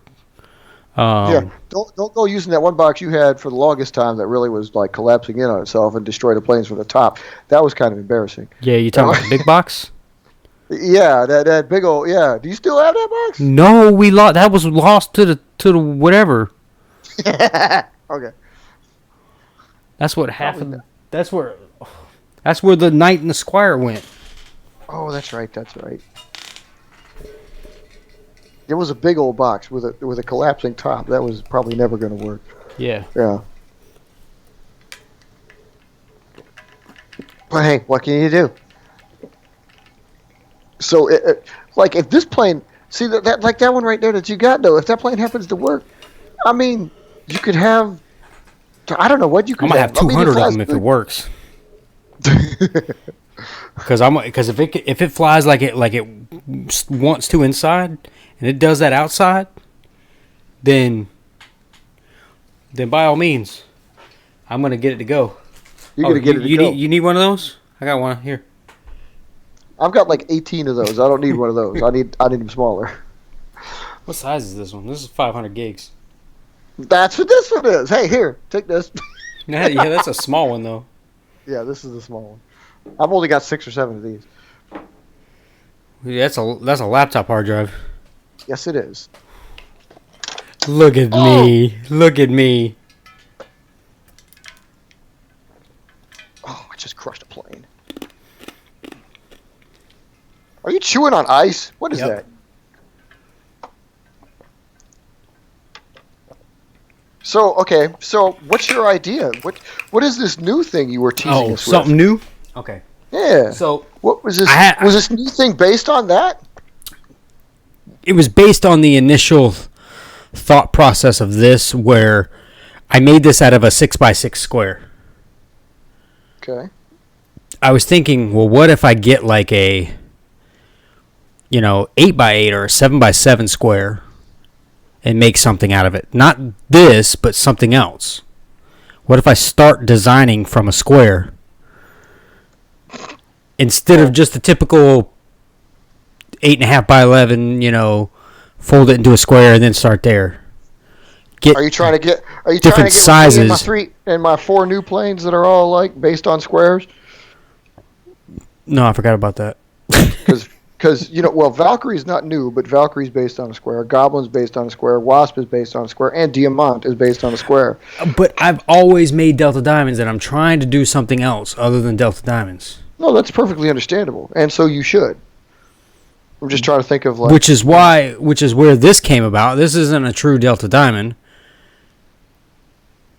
Yeah, don't go using that one box you had for the longest time that really was like collapsing in on itself and destroy the planes from the top. That was kind of embarrassing. Yeah, you talking about the big box? Yeah, that big old. Yeah, do you still have that box? No, we lost. That was lost to the whatever. Okay. That's what happened. That's where the Knight and the Squire went. Oh, that's right. It was a big old box with a collapsing top. That was probably never going to work. Yeah. Yeah. But hey, what can you do? So, like, if this plane, see that like that one right there that you got though, if that plane happens to work, I mean, you could have. I don't know what you could. I'm gonna have 200 of them if it works. Because if it flies like it wants to inside, and it does that outside, then by all means, I'm gonna get it to go. You're gonna get it to go. You need one of those? I got one here. I've got like 18 of those. I don't need one of those. I need them smaller. What size is this one? This is 500 gigs. That's what this one is. Hey, here, take this. Yeah, that's a small one though. Yeah, this is the small one. I've only got 6 or 7 of these. Yeah, that's a laptop hard drive. Yes, it is. Look at me. Look at me. Oh, I just crushed a plane. Are you chewing on ice? What is that? So, okay. So, what's your idea? What is this new thing you were teasing us with? Something new? Okay. Yeah. So, what was this? Was this new thing based on that? It was based on the initial thought process of this, where I made this out of a 6x6 square. Okay. I was thinking, well, what if I get like a 8x8 or a 7x7 square and make something out of it? Not this, but something else. What if I start designing from a square instead of just a typical 8.5 by 11, fold it into a square, and then start there. Are you trying to get different sizes? Me and my 4 new planes that are all like based on squares? No, I forgot about that. Because Valkyrie's not new, but Valkyrie's based on a square. Goblin's based on a square. Wasp is based on a square, and Diamant is based on a square. But I've always made Delta Diamonds, and I'm trying to do something else other than Delta Diamonds. No, that's perfectly understandable, and so you should. I'm just trying to think of which is where this came about. This isn't a true Delta Diamond.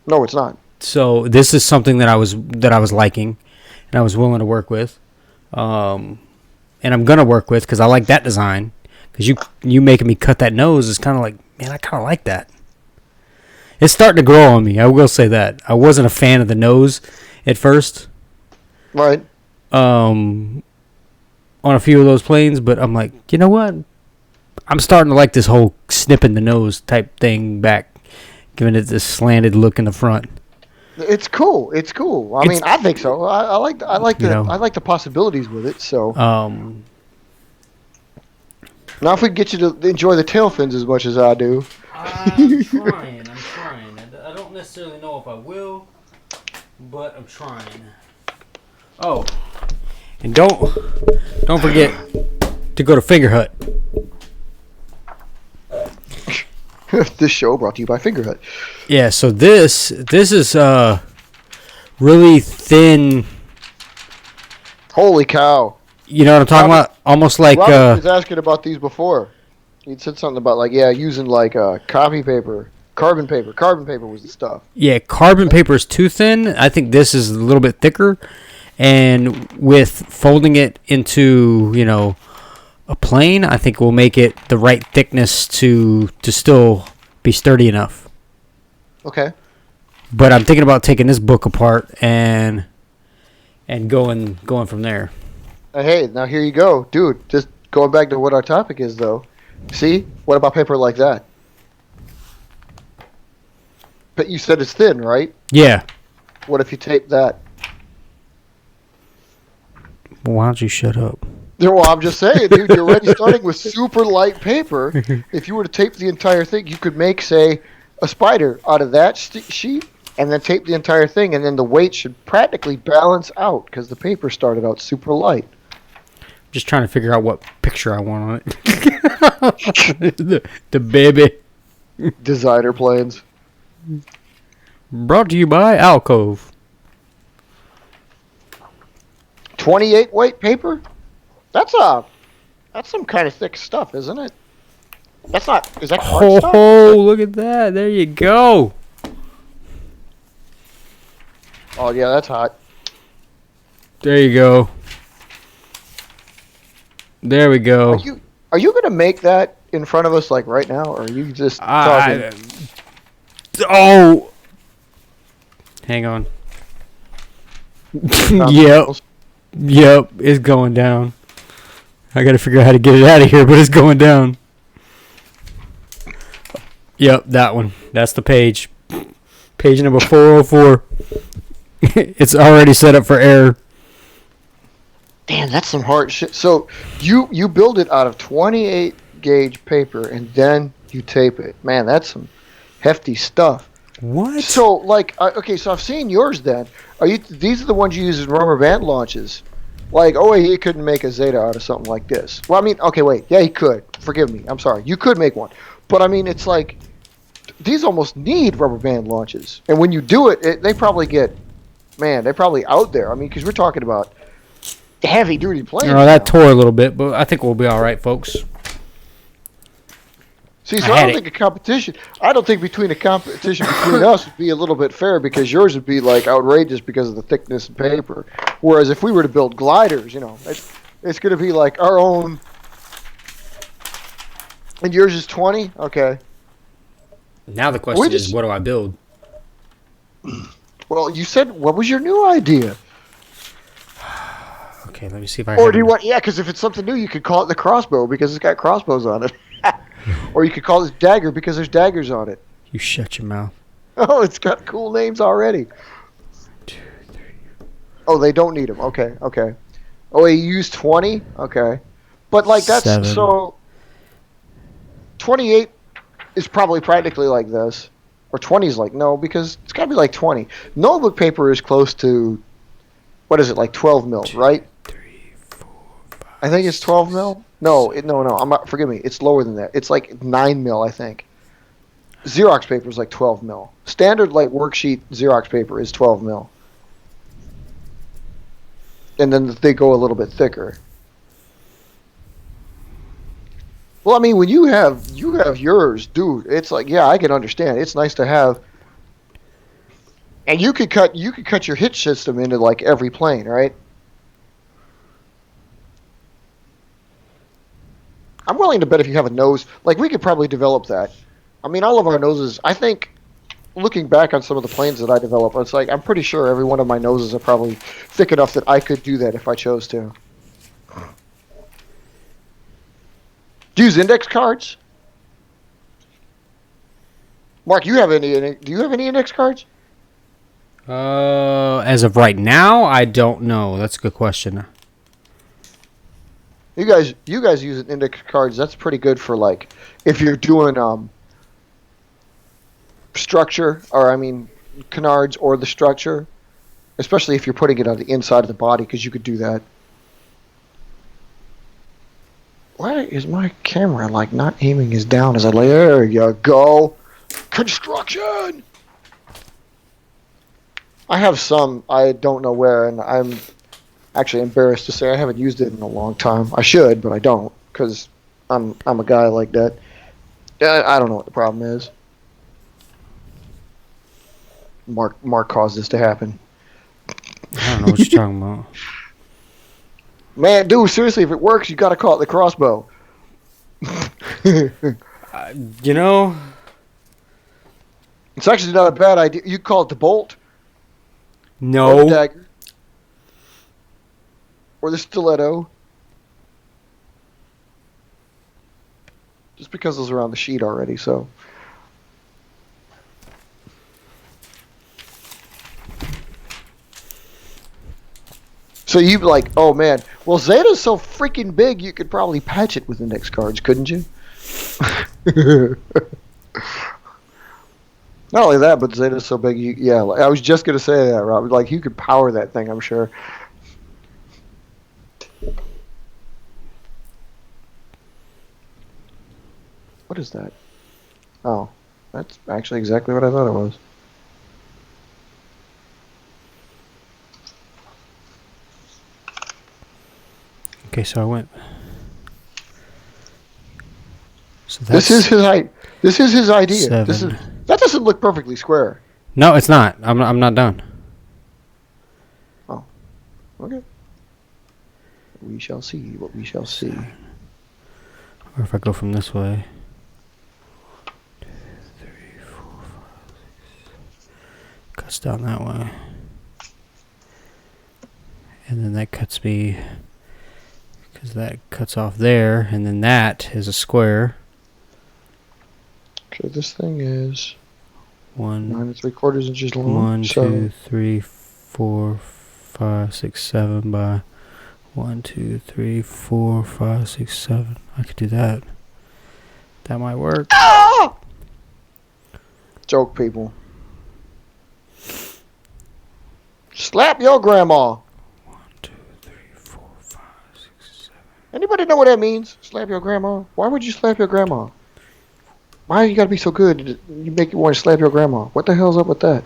No, it's not. So this is something that I was liking, and I was willing to work with, and I'm gonna work with because I like that design. Because you making me cut that nose is kind of like, man, I kind of like that. It's starting to grow on me. I will say that. I wasn't a fan of the nose at first. Right. On a few of those planes, but I'm like, you know what? I'm starting to like this whole snipping the nose type thing back, giving it this slanted look in the front. It's cool. It's cool. I mean, I think so. I like the possibilities with it. So now if we can get you to enjoy the tail fins as much as I do. I'm trying. I don't necessarily know if I will, but I'm trying. Oh, and don't forget to go to Finger Hut. This show brought to you by Finger Hut. Yeah, so this is really thin. Holy cow! You know what I'm talking about? Almost like Robert was asking about these before. He'd said something about using copy paper, carbon paper. Carbon paper was the stuff. Yeah, carbon paper is too thin. I think this is a little bit thicker, and with folding it into a plane, I think we'll make it the right thickness to still be sturdy enough. Okay. But I'm thinking about taking this book apart and going from there. Hey, now here you go, dude. Just going back to what our topic is, though. See, what about paper like that? But you said it's thin, right? Yeah. What if you tape that? Well, why don't you shut up? Well, I'm just saying, dude, you're already starting with super light paper. If you were to tape the entire thing, you could make, say, a spider out of that sheet and then tape the entire thing, and then the weight should practically balance out because the paper started out super light. I'm just trying to figure out what picture I want on it. the baby. Designer planes. Brought to you by Alcove. 28 weight paper? That's some kind of thick stuff, isn't it? Is that hard stuff? Oh, look at that. There you go. Oh, yeah, that's hot. There you go. There we go. Are you going to make that in front of us right now, or are you just talking? Oh. Hang on. Yep, it's going down. I gotta figure out how to get it out of here, but it's going down. Yep, that one. That's the page. Page number 404. It's already set up for error. Damn, that's some hard shit. So you build it out of 28 gauge paper and then you tape it. Man, that's some hefty stuff. What? So okay, so I've seen yours then. These are the ones you use in rubber band launches. He couldn't make a Zeta out of something like this. Well, I mean, okay, wait. Yeah, he could. Forgive me. I'm sorry. You could make one. But, I mean, it's these almost need rubber band launches. And when you do it, they probably they're probably out there. I mean, because we're talking about heavy-duty planes. That tore a little bit, but I think we'll be all right, folks. See, so I don't think between a competition between us would be a little bit fair because yours would be outrageous because of the thickness of paper. Whereas if we were to build gliders, it's going to be our own. And yours is 20? Okay. Now the question is, what do I build? Well, you said, what was your new idea? Okay, let me see if I. Or do you want? Yeah, because if it's something new, you could call it the crossbow because it's got crossbows on it. Or you could call this dagger because there's daggers on it. You shut your mouth. Oh, it's got cool names already. 2, 3. Oh, they don't need them. Okay. Oh, he used 20? Okay. But that's 7. so 28 is probably practically like this. Or 20 is like, no, because it's got to be like 20. Notebook paper is close to, what is it, like 12 mil, right? 3, 4, 5. I think it's 12 mil. No, I'm not. Forgive me. It's lower than that. It's like 9 mil, I think. Xerox paper is like 12 mil. Standard like worksheet Xerox paper is 12 mil. And then they go a little bit thicker. Well, I mean, when you have yours, dude, it's like, yeah, I can understand. It's nice to have. And you could cut your hitch system into like every plane, right? I'm willing to bet if you have a nose, like we could probably develop that. I mean, all of our noses, I think, looking back on some of the planes that I developed, it's like I'm pretty sure every one of my noses are probably thick enough that I could do that if I chose to. Do you use index cards? Mark, do you have any index cards? As of right now, I don't know. That's a good question. You guys use index cards. That's pretty good for like if you're doing structure, or I mean canards or the structure, especially if you're putting it on the inside of the body, because you could do that. Why is my camera like not aiming as down as I like? There you go. Construction. I have some. I don't know where, and I'm actually embarrassed to say I haven't used it in a long time. I should, but I don't, because I'm a guy like that. I don't know what the problem is. Mark caused this to happen. I don't know what you're talking about. Man, dude, seriously, if it works, you got to call it the crossbow. You know, it's actually not a bad idea. You call it the bolt, or the no. dagger, or the stiletto. Just because those are on the sheet already, so. So you like, oh man, well Zeta's so freaking big you could probably patch it with index cards, couldn't you? Not only that, but Zeta's so big, yeah. I was just gonna say that, Rob. Like you could power that thing, I'm sure. What is that? Oh, that's actually exactly what I thought it was. Okay, so I went. So This is his height. This is his idea. 7. That doesn't look perfectly square. No, it's not. I'm not done. Oh, okay. We shall see what we shall see. Or if I go from this way. 2, 3, 4, 5, 6. Cuts down that way. And then that cuts me, because that cuts off there, and then that is a square. So this thing is 1, 9 3/4 inches long. 1, so 2, 3, 4, 5, 6, 7 by 1, 2, 3, 4, 5, 6, 7. I could do that. That might work. Ah! Joke, people. Slap your grandma. 1, 2, 3, 4, 5, 6, 7. Anybody know what that means? Slap your grandma? Why would you slap your grandma? Why you gotta be so good? You make you want to slap your grandma. What the hell's up with that?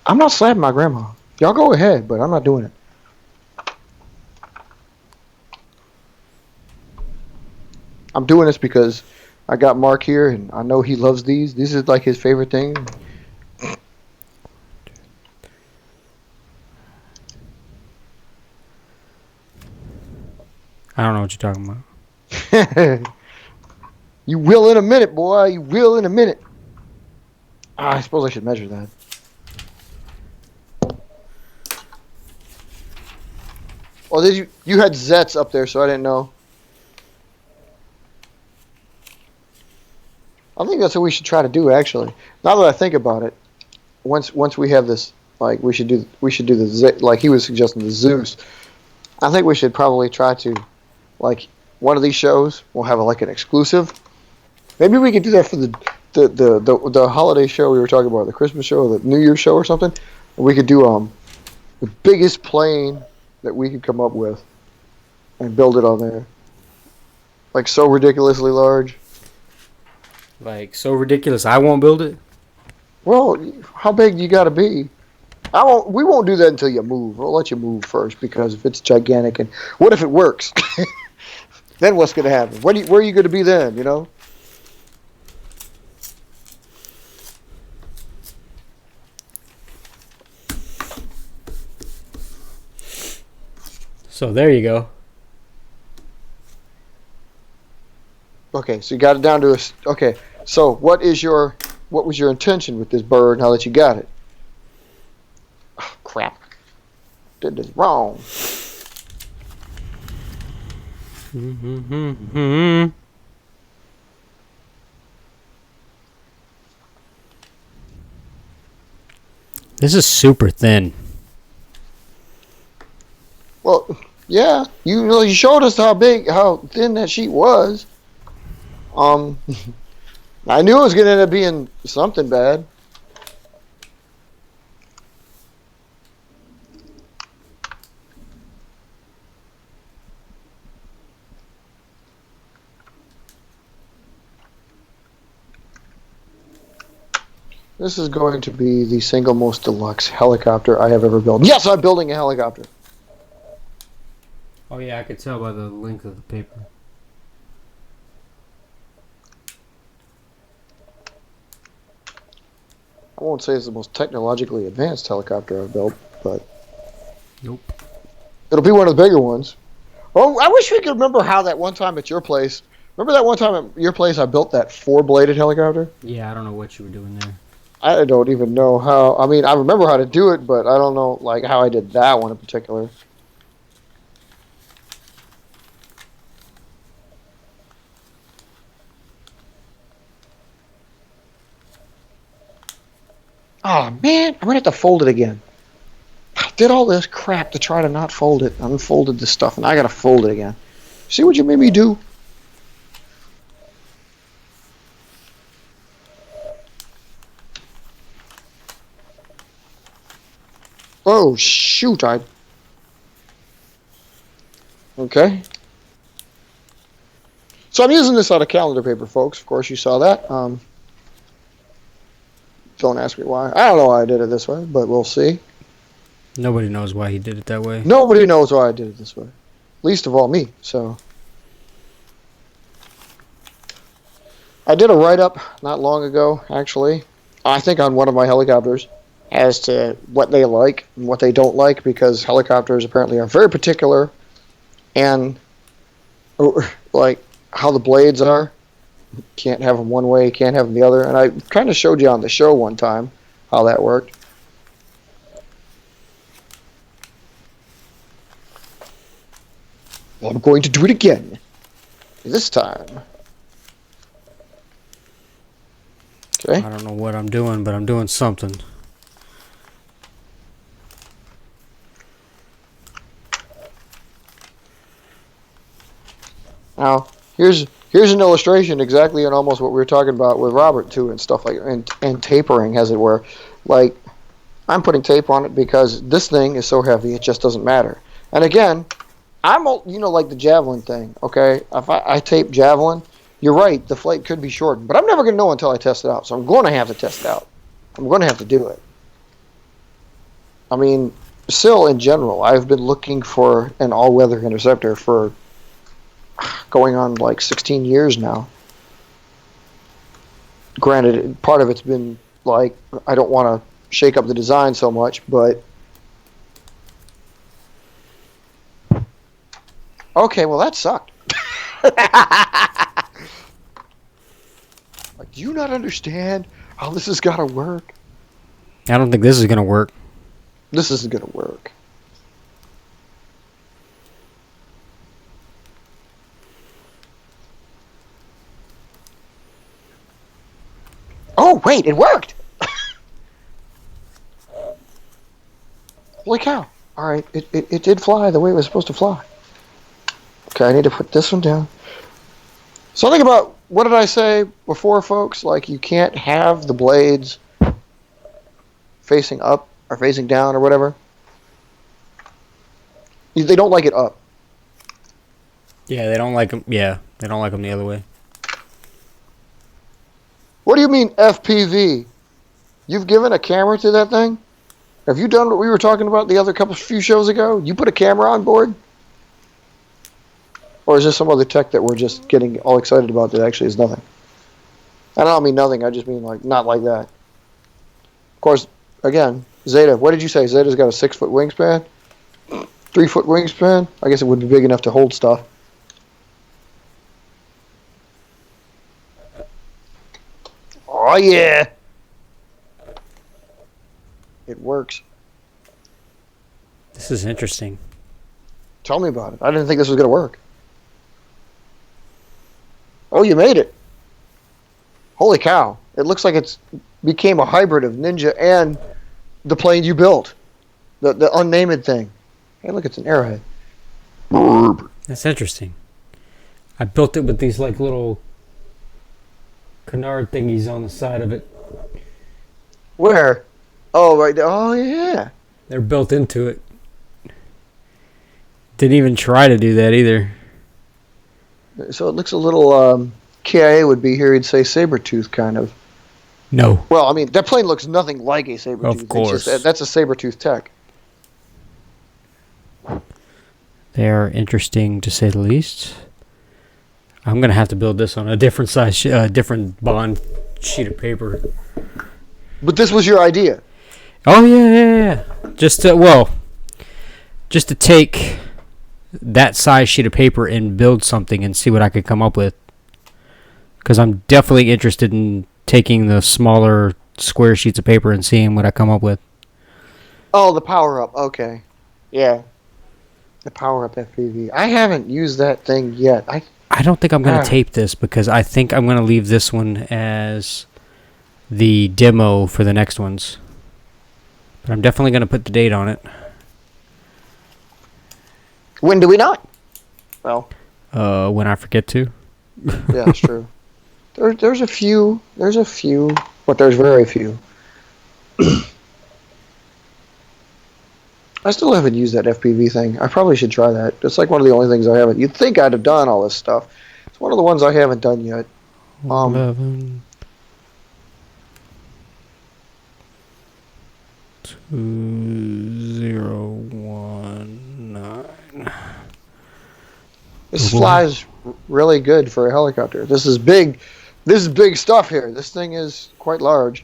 I'm not slapping my grandma. Y'all go ahead, but I'm not doing it. I'm doing this because I got Mark here, and I know he loves these. This is like his favorite thing. I don't know what you're talking about. You will in a minute, boy. You will in a minute. I suppose I should measure that. Well, you had Zets up there, so I didn't know. I think that's what we should try to do, actually. Now that I think about it, once we have this, like we should do the like he was suggesting the Zeus. I think we should probably try to, like, one of these shows we'll have like an exclusive, Maybe we could do that for the holiday show we were talking about, the Christmas show, or the New Year's show, or something. We could do the biggest plane that we could come up with, and build it on there, like so ridiculously large. Like so ridiculous. I won't build it. Well, how big do you got to be? I won't. We won't do that until you move. We'll let you move first, because if it's gigantic, and what if it works? Then what's going to happen? Where are you going to be then? You know. So there you go. Okay, so you got it down to a. Okay, so what was your intention with this bird now that you got it? Oh, crap. Did this wrong. This is super thin. Well, yeah, you showed us how thin that sheet was. I knew it was going to end up being something bad. This is going to be the single most deluxe helicopter I have ever built. Yes, I'm building a helicopter. Oh yeah, I could tell by the length of the paper. I won't say it's the most technologically advanced helicopter I've built, but Nope. it'll be one of the bigger ones. Oh, I wish we could remember how that one time at your place. Remember that one time at your place I built that 4-bladed helicopter? Yeah, I don't know what you were doing there. I don't even know how. I mean, I remember how to do it, but I don't know like how I did that one in particular. Oh man, I'm gonna have to fold it again. I did all this crap to try to not fold it. I unfolded this stuff, and I gotta fold it again. See what you made me do? Oh shoot! Okay. So I'm using this out of calendar paper, folks. Of course, you saw that. Don't ask me why. I don't know why I did it this way, but we'll see. Nobody knows why he did it that way. Nobody knows why I did it this way. Least of all me. So I did a write-up not long ago, actually. I think on one of my helicopters as to what they like and what they don't like, because helicopters apparently are very particular and like how the blades are. Can't have them one way, can't have them the other. And I kind of showed you on the show one time how that worked. Well, I'm going to do it again. This time. Okay. I don't know what I'm doing, but I'm doing something. Now, here's an illustration exactly on almost what we were talking about with Robert too, and stuff like and tapering, as it were. Like, I'm putting tape on it because this thing is so heavy it just doesn't matter. And again, I'm like the javelin thing. Okay, if I tape javelin, you're right, the flight could be shortened, but I'm never gonna know until I test it out. So I'm going to have to test it out. I'm going to have to do it. I mean, still in general, I've been looking for an all-weather interceptor for going on like 16 years now. Granted, part of it's been like I don't want to shake up the design so much, but okay, well that sucked. Like, do you not understand how this has got to work? I don't think this is gonna work. This isn't going to work. Oh, wait, it worked! Holy cow. Alright, it did fly the way it was supposed to fly. Okay, I need to put this one down. Something about what did I say before, folks? Like, you can't have the blades facing up or facing down or whatever. They don't like it up. Yeah, they don't like them. Yeah, they don't like them the other way. What do you mean FPV? You've given a camera to that thing? Have you done what we were talking about the other few shows ago? You put a camera on board? Or is this some other tech that we're just getting all excited about that actually is nothing? I don't mean nothing, I just mean like not like that. Of course, again, Zeta, what did you say? Zeta's got a 6-foot wingspan? 3-foot wingspan? I guess it would be big enough to hold stuff. Oh yeah! It works. This is interesting. Tell me about it. I didn't think this was going to work. Oh, you made it. Holy cow. It looks like it's became a hybrid of Ninja and the plane you built. The unnamed thing. Hey, look, it's an arrowhead. That's interesting. I built it with these like little canard thingies on the side of it. Where? Oh, right there. Oh, yeah. They're built into it. Didn't even try to do that either. So it looks a little, KIA would be here, he'd say Sabertooth kind of. No. Well, I mean, that plane looks nothing like a Sabertooth. Of course. It's just, that's a Sabertooth tech. They are interesting to say the least. I'm going to have to build this on a different size, different bond sheet of paper. But this was your idea. Oh, yeah. Just to take that size sheet of paper and build something and see what I could come up with. Because I'm definitely interested in taking the smaller square sheets of paper and seeing what I come up with. Oh, the power-up. Okay. Yeah. The power-up FPV. I haven't used that thing yet. I don't think I'm going to tape this because I think I'm going to leave this one as the demo for the next ones. But I'm definitely going to put the date on it. When do we not? Well. When I forget to. Yeah, that's true. There's a few, but there's very few. I still haven't used that FPV thing. I probably should try that. It's like one of the only things I haven't. You'd think I'd have done all this stuff. It's one of the ones I haven't done yet. 11 2019. This flies really good for a helicopter. This is big. This is big stuff here. This thing is quite large.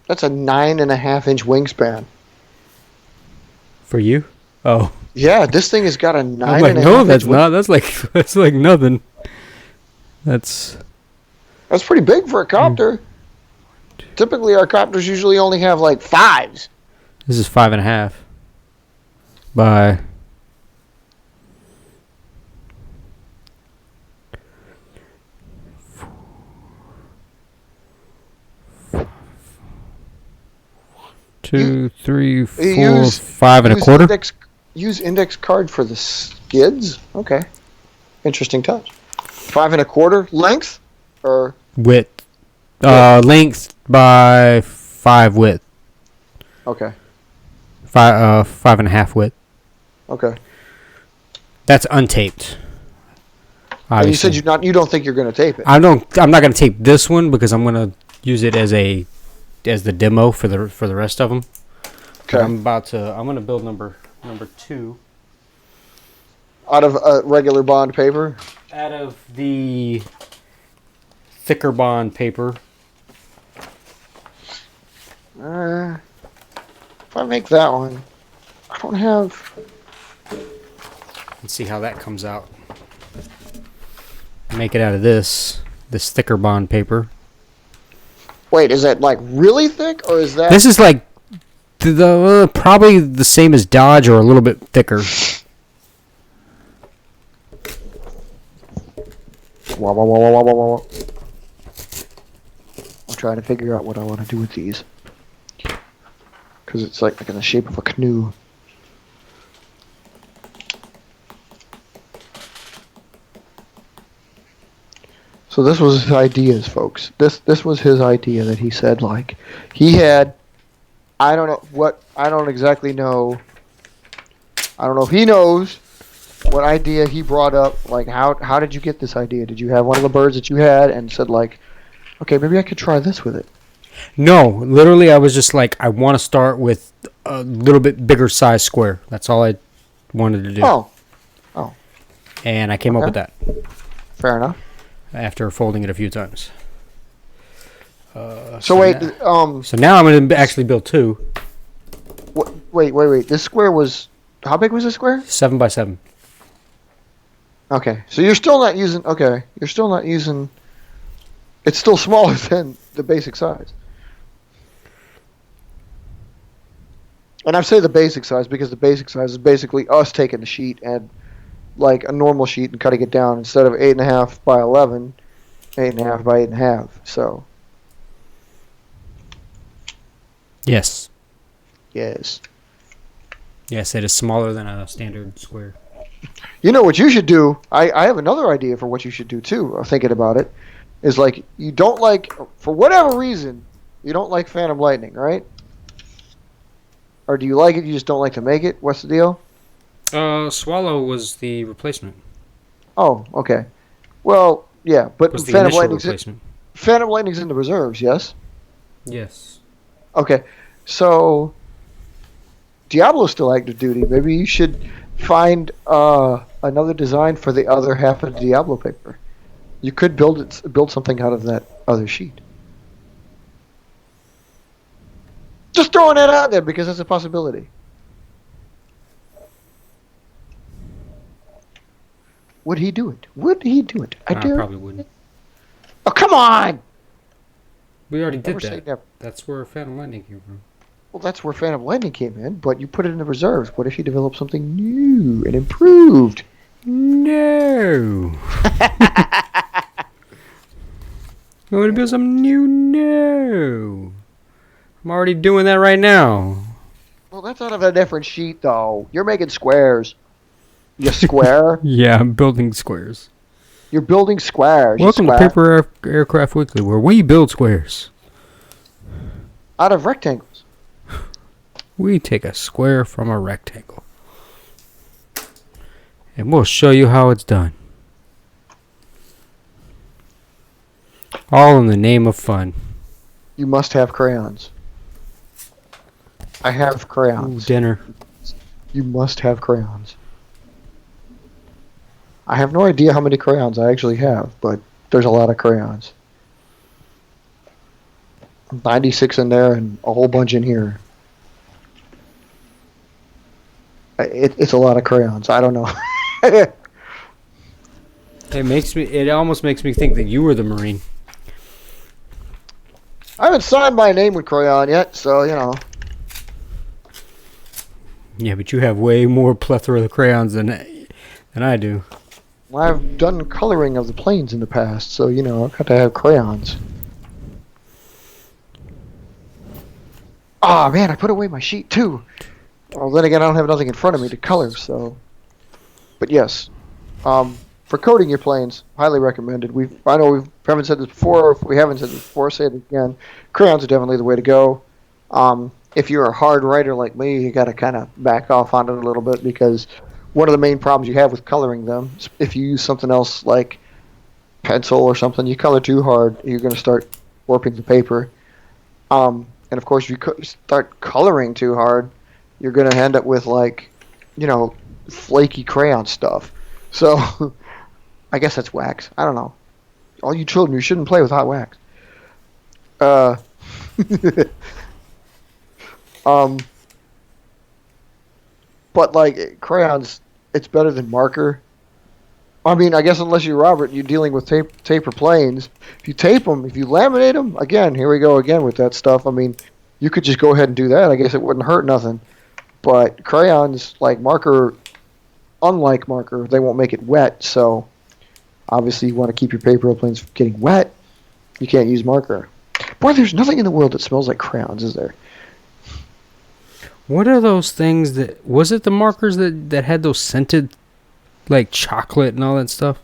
That's a 9.5-inch wingspan. For you? Oh. Yeah, this thing has got a 9.5. I'm like, no, that's not. That's like nothing. That's pretty big for a copter. Typically, our copters usually only have like 5s. This is 5.5 by 2, 3, 4, 5 and a quarter. Use index card for the skids. Okay, interesting touch. 5 1/4 length or width. Length by 5 width. Okay. 5.5 width. Okay. That's untaped. And you said you don't think you're going to tape it. I'm not going to tape this one because I'm going to use it as the demo for the rest of them. Okay. I'm going to build number 2 out of regular bond paper. Out of the thicker bond paper. If I make that one, I don't have. Let's see how that comes out. Make it out of this thicker bond paper. Wait, is that like really thick, or is that? This is like the probably the same as Dodge or a little bit thicker. Wah. I'm trying to figure out what I want to do with these, because it's like in the shape of a canoe. So this was his ideas, folks. This was his idea that he said like he had. I don't know what. I don't exactly know. I don't know if he knows what idea he brought up. Like how did you get this idea? Did you have one of the birds that you had and said like, okay, maybe I could try this with it? No, literally, I was just like, I want to start with a little bit bigger size square. That's all I wanted to do. Oh, And I came up with that fair enough. after folding it a few times. So wait, So now I'm going to actually build two. wait. This square was how big was this square? 7 by 7. Okay, so you're still not using. Okay, you're still not using. It's still smaller than the basic size. And I say the basic size because the basic size is basically us taking the sheet and like a normal sheet and cutting it down instead of 8.5 by 11, 8.5 by 8.5. So Yes. yes. Yes, it is smaller than a standard square. You know what you should do? I have another idea for what you should do too. Thinking about it, is like you don't like for whatever reason you don't like Phantom Lightning, right? Or do you like it? You just don't like to make it. What's the deal? Swallow was the replacement. Oh, okay. Well, yeah, but Was the initial replacement. Phantom Lightning's in the reserves, yes. Yes. Okay, so Diablo's still active duty. Maybe you should find another design for the other half of the Diablo paper. You could build something out of that other sheet. Just throwing that out there because it's a possibility. Would he do it? Would he do it? I dare. Probably wouldn't. Oh, come on! We already did Never say that. never. That's where Phantom Lightning came from. Well, that's where Phantom Lightning came in, but you put it in the reserves. What if you develop something new and improved? No. You want to build something new? No. I'm already doing that right now. Well, that's out of a different sheet, though. You're making squares. You square? Yeah, I'm building squares. You're building squares. you Welcome to square. Paper Aircraft Weekly, where we build squares. Out of rectangles. We take a square from a rectangle. And we'll show you how it's done. All in the name of fun. You must have crayons. I have Ooh, crayons. dinner. You must have crayons. I have no idea how many crayons I actually have, but there's a lot of crayons. 96 in there and a whole bunch in here. It's a lot of crayons. I don't know. It almost makes me think that you were the Marine. I haven't signed my name with crayon yet, so, you know. Yeah, but you have way more plethora of crayons than I do. I've done coloring of the planes in the past, so, you know, I've got to have crayons. Ah, man, I put away my sheet, too. Well, then again, I don't have nothing in front of me to color, so. But yes, for coating your planes, highly recommended. I know we haven't said this before. If we haven't said this before, say it again. Crayons are definitely the way to go. If you're a hard writer like me, you got to kind of back off on it a little bit because one of the main problems you have with coloring them, if you use something else like pencil or something, you color too hard, you're going to start warping the paper. And of course, if you start coloring too hard, you're going to end up with like, you know, flaky crayon stuff. So, I guess that's wax. I don't know. All you children, you shouldn't play with hot wax. But like crayons, it's better than marker. I mean, I guess unless you're Robert, you're dealing with taper planes. If you tape them, if you laminate them, again, here we go again with that stuff. I mean, you could just go ahead and do that. I guess it wouldn't hurt nothing. But crayons, like marker, unlike marker, they won't make it wet. So obviously, you want to keep your paper airplanes from getting wet. You can't use marker. Boy, there's nothing in the world that smells like crayons, is there? What are those things that... Was it the markers that had those scented, like, chocolate and all that stuff?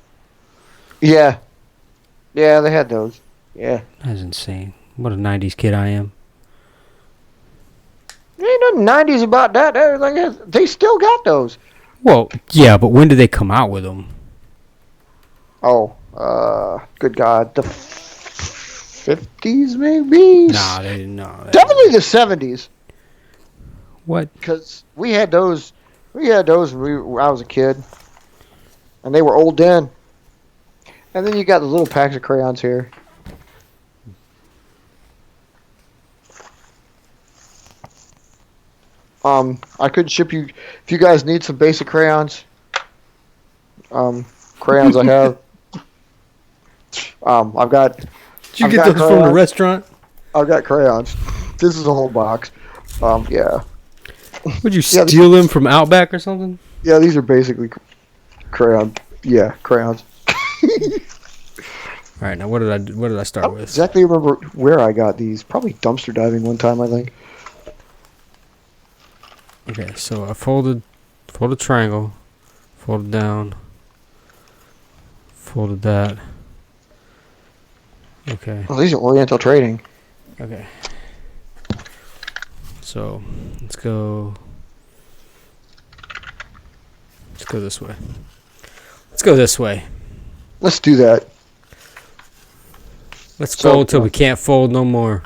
Yeah. Yeah, they had those. Yeah. That's insane. What a 90s kid I am. There ain't nothing 90s about that. They still got those. Well, yeah, but when did they come out with them? Oh, good God. The 50s, maybe? Nah, they didn't know. Definitely the 70s. What? Because we had those. We had those when I was a kid. And they were old then. And then you got the little packs of crayons here. I could ship you if you guys need some basic crayons. Crayons I have. I've got. Did you I've get got those from the crayons. restaurant? I've got crayons. This is a whole box. Yeah. Would you Yeah, steal them from Outback or something? Yeah, these are basically crayons. Yeah, crayons. All right, now what did I I start don't with? exactly remember where I got these. Probably dumpster diving one time, I think. Okay, so I folded triangle, folded down, folded that. Okay. Oh, these are Oriental Trading. Okay. So let's go this way. Let's go this way. Let's do that. Let's So, fold till we can't fold no more.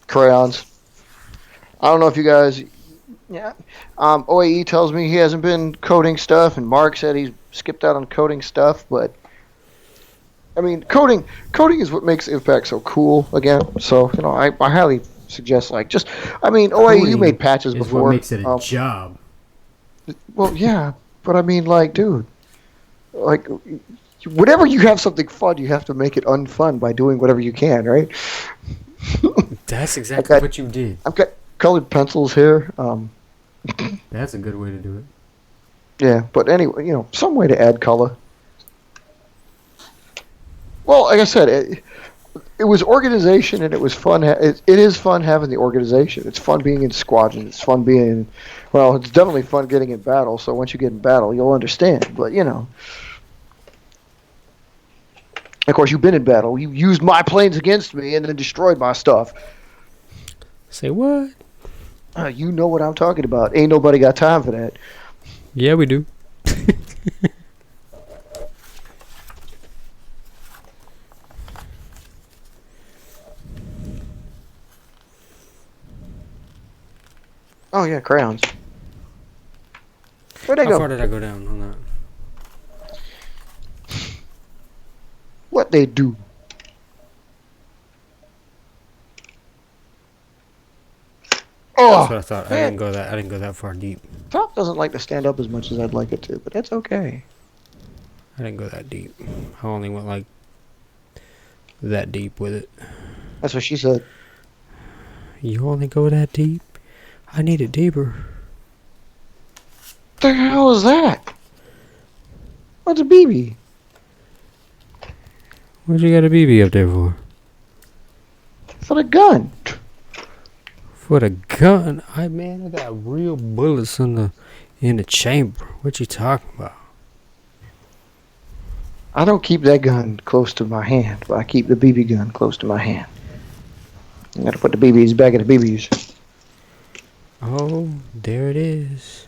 Crayons. I don't know if you guys. Yeah. OAE tells me he hasn't been coding stuff, and Mark said he's skipped out on coding stuff, but. I mean, coding is what makes IVPAC so cool again. So, I highly suggest, OAE, you made patches before. What makes it a job. Well, yeah, but I mean, dude, whenever you have something fun, you have to make it unfun by doing whatever you can, right? That's exactly what you did. I've got colored pencils here. That's a good way to do it. Yeah, but anyway, some way to add color. Well, like I said, it was organization, and it was fun. It is fun having the organization. It's fun being in squadron. It's fun being, it's definitely fun getting in battle. So once you get in battle, you'll understand. But of course, you've been in battle. You used my planes against me, and then destroyed my stuff. Say what? You know what I'm talking about. Ain't nobody got time for that. Yeah, we do. Oh yeah, crayons. Where'd they How go? far did I go down on that? What they do? Oh, That's what I thought. man. I didn't go that far deep. Top doesn't like to stand up as much as I'd like it to, but that's okay. I didn't go that deep. I only went that deep with it. That's what she said. You only go that deep? I need it deeper. What the hell is that? What's a BB? What'd you got a BB up there for? For the gun. For the gun? I got real bullets in the chamber. What you talking about? I don't keep that gun close to my hand, but I keep the BB gun close to my hand. I gotta put the BBs back in the BBs. Oh, there it is.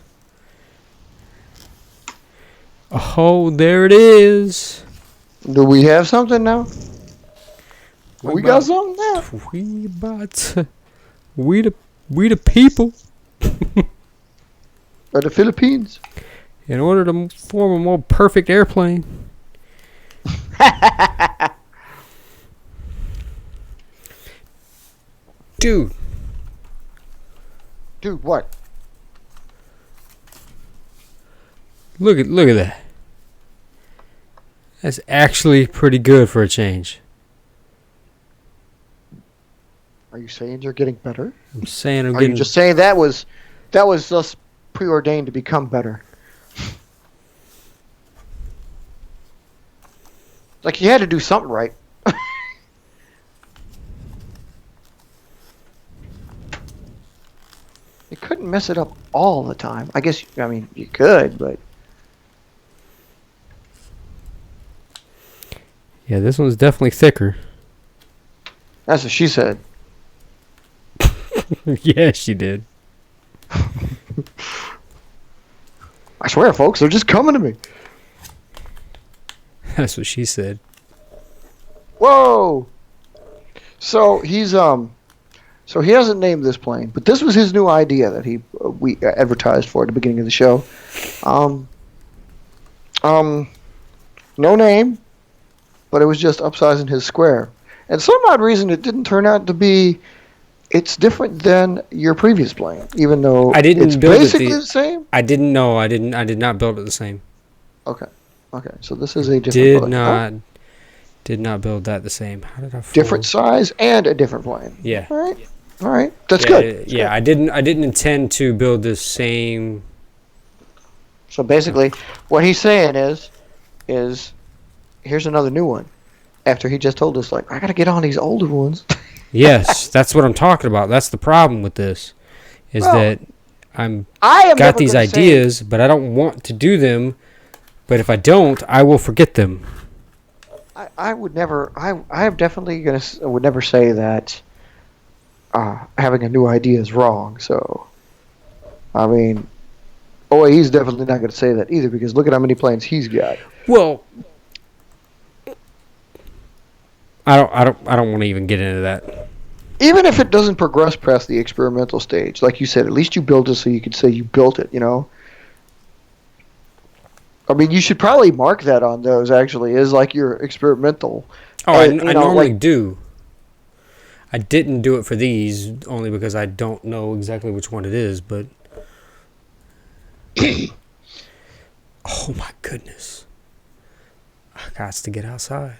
Oh, there it is. Do we have something now? We got something now. We about to. We the people. Or the Philippines. In order to form a more perfect airplane. Dude. Dude, what? Look at that. That's actually pretty good for a change. Are you saying you're getting better? I'm saying I'm Are getting. you just saying that was just preordained to become better? Like you had to do something right. You couldn't mess it up all the time. I mean, you could, but Yeah, this one's definitely thicker. That's what she said. Yeah, she did. I swear, folks, they're just coming to me. That's what she said. Whoa! So so he hasn't named this plane, but this was his new idea that we advertised for at the beginning of the show. Um, no name, but it was just upsizing his square. And some odd reason it didn't turn out to be. It's different than your previous plane, even though I didn't it's build it basically the same. I didn't know. I did not build it the same. Okay. So this is a different plane. Did not build that the same. How did I fall? Different size and a different plane. Yeah. All right. That's good. That's yeah, good. I didn't intend to build the same. So basically, what he's saying is here's another new one. After he just told us, like, I got to get on these older ones. Yes, that's what I'm talking about. That's the problem with this, is that I am got these ideas, but I don't want to do them. But if I don't, I will forget them. I would never. I am definitely would never say that having a new idea is wrong. So, I mean, he's definitely not going to say that either because look at how many planes he's got. Well, I don't want to even get into that. Even if it doesn't progress past the experimental stage, like you said, at least you built it so you could say you built it, you know? I mean, you should probably mark that on those, actually, as like your experimental. Oh, I normally do. I didn't do it for these, only because I don't know exactly which one it is, but... Oh, my goodness. I got to get outside.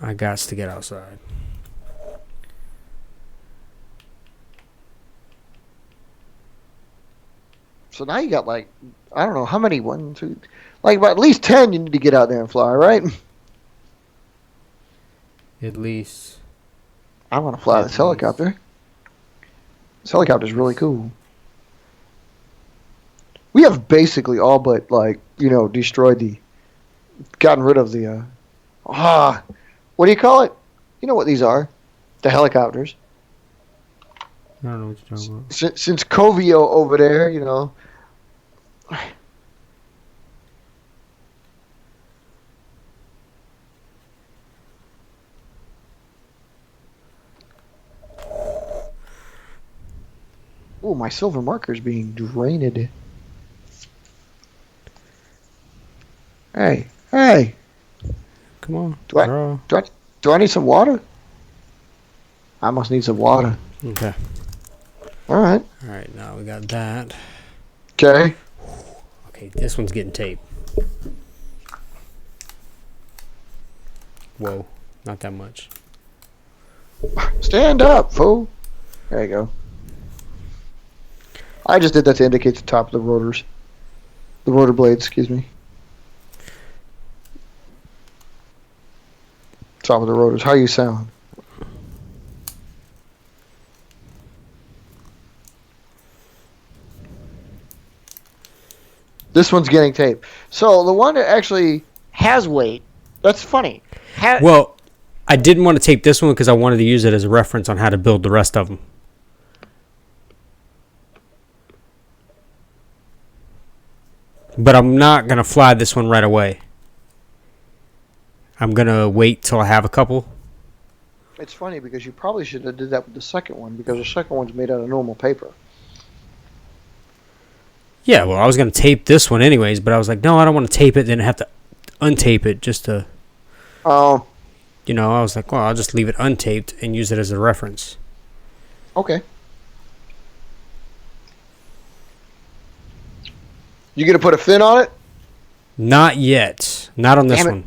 I got to get outside. So now you got like, I don't know how many, like about at least 10 you need to get out there and fly, right? At least. I want to fly this helicopter. This helicopter's really cool. We have basically all but like, gotten rid of the, what do you call it? You know what these are? The helicopters. I don't know what you're talking about. Since Covio over there, Oh, my silver marker's being drained. Hey. Come on. Do I need some water? I must need some water. Okay. All right, now we got that. Okay, this one's getting taped. Whoa, not that much. Stand up, fool. There you go. I just did that to indicate the top of the rotors. The rotor blades, excuse me. Top of the rotors. How you sound? This one's getting taped. So the one that actually has weight, that's funny. Well, I didn't want to tape this one because I wanted to use it as a reference on how to build the rest of them. But I'm not going to fly this one right away. I'm going to wait till I have a couple. It's funny because you probably should have did that with the second one because the second one's made out of normal paper. Yeah, well, I was going to tape this one anyways, but I was like, no, I don't want to tape it, then have to untape it just to... Oh. I was like, well, I'll just leave it untaped and use it as a reference. Okay. You gonna put a fin on it? Not yet. Not on this one.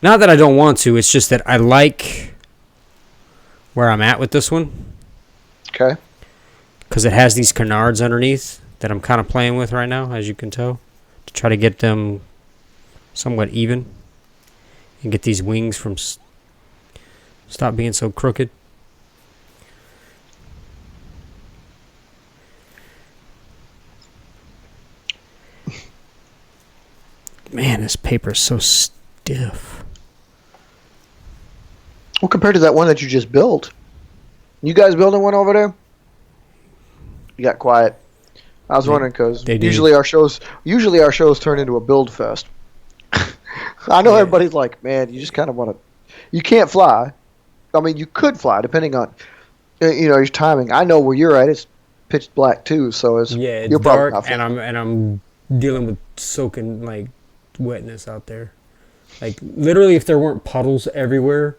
Not that I don't want to, it's just that I like where I'm at with this one. Okay. Because it has these canards underneath that I'm kind of playing with right now, as you can tell, to try to get them somewhat even and get these wings from stop being so crooked. Man, this paper is so stiff. Well, compared to that one that you just built, you guys building one over there? You got quiet. I was wondering because usually our shows turn into a build fest. I know everybody's like, man, you just kind of want to. You can't fly. I mean, you could fly depending on, your timing. I know where you're at. It's pitch black too, so it's it's dark, and I'm dealing with soaking like wetness out there. Like literally, if there weren't puddles everywhere,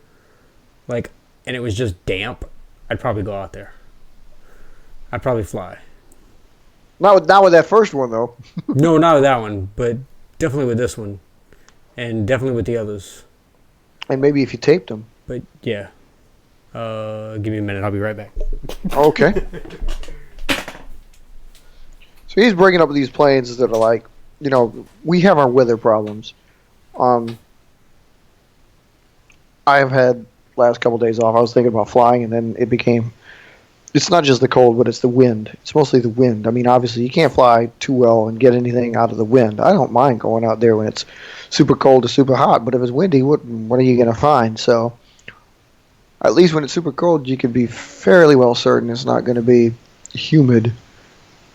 like, and it was just damp, I'd probably go out there. I'd probably fly. Not with that first one though. No, not with that one, but definitely with this one, and definitely with the others. And maybe if you taped them. But yeah. Give me a minute. I'll be right back. Okay. So he's bringing up these planes that are like, we have our weather problems. I have had last couple days off. I was thinking about flying, and then it became. It's not just the cold, but it's the wind. It's mostly the wind. I mean, obviously, you can't fly too well and get anything out of the wind. I don't mind going out there when it's super cold to super hot, but if it's windy, what are you going to find? So, at least when it's super cold, you can be fairly well certain it's not going to be humid.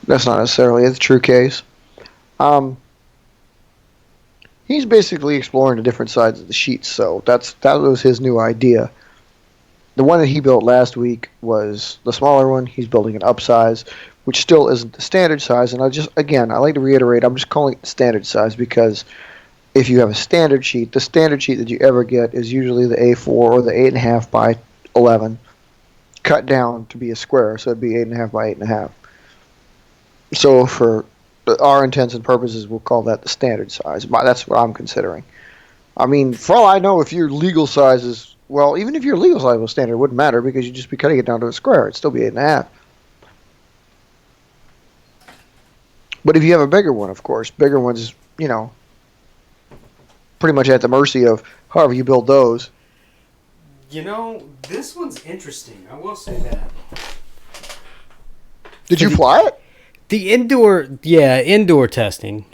That's not necessarily the true case. He's basically exploring the different sides of the sheets, so that was his new idea. The one that he built last week was the smaller one. He's building an upsize, which still isn't the standard size. And I like to reiterate, I'm just calling it the standard size because if you have a standard sheet, the standard sheet that you ever get is usually the A4 or the 8.5 by 11 cut down to be a square, so it'd be 8.5 by 8.5. So for our intents and purposes, we'll call that the standard size. That's what I'm considering. I mean, for all I know, if your legal size is, well, even if your legal size was standard, it wouldn't matter because you'd just be cutting it down to a square. It'd still be 8.5. But if you have a bigger one, of course, bigger ones, pretty much at the mercy of however you build those. This one's interesting. I will say that. Did you fly it? The indoor testing.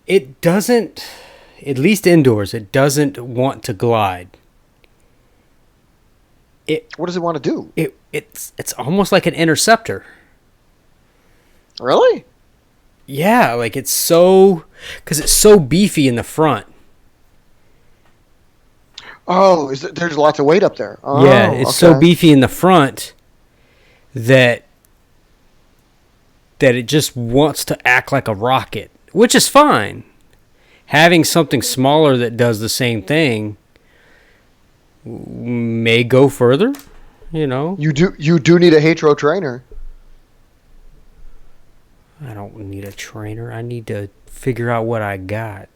It doesn't, at least indoors, it doesn't want to glide. What does it want to do? It's almost like an interceptor. Really? Yeah, like because it's so beefy in the front. Oh, there's lots of weight up there. Oh, yeah, it's so beefy in the front that it just wants to act like a rocket, which is fine. Having something smaller that does the same thing may go further, You do need a Hatro trainer. I don't need a trainer. I need to figure out what I got.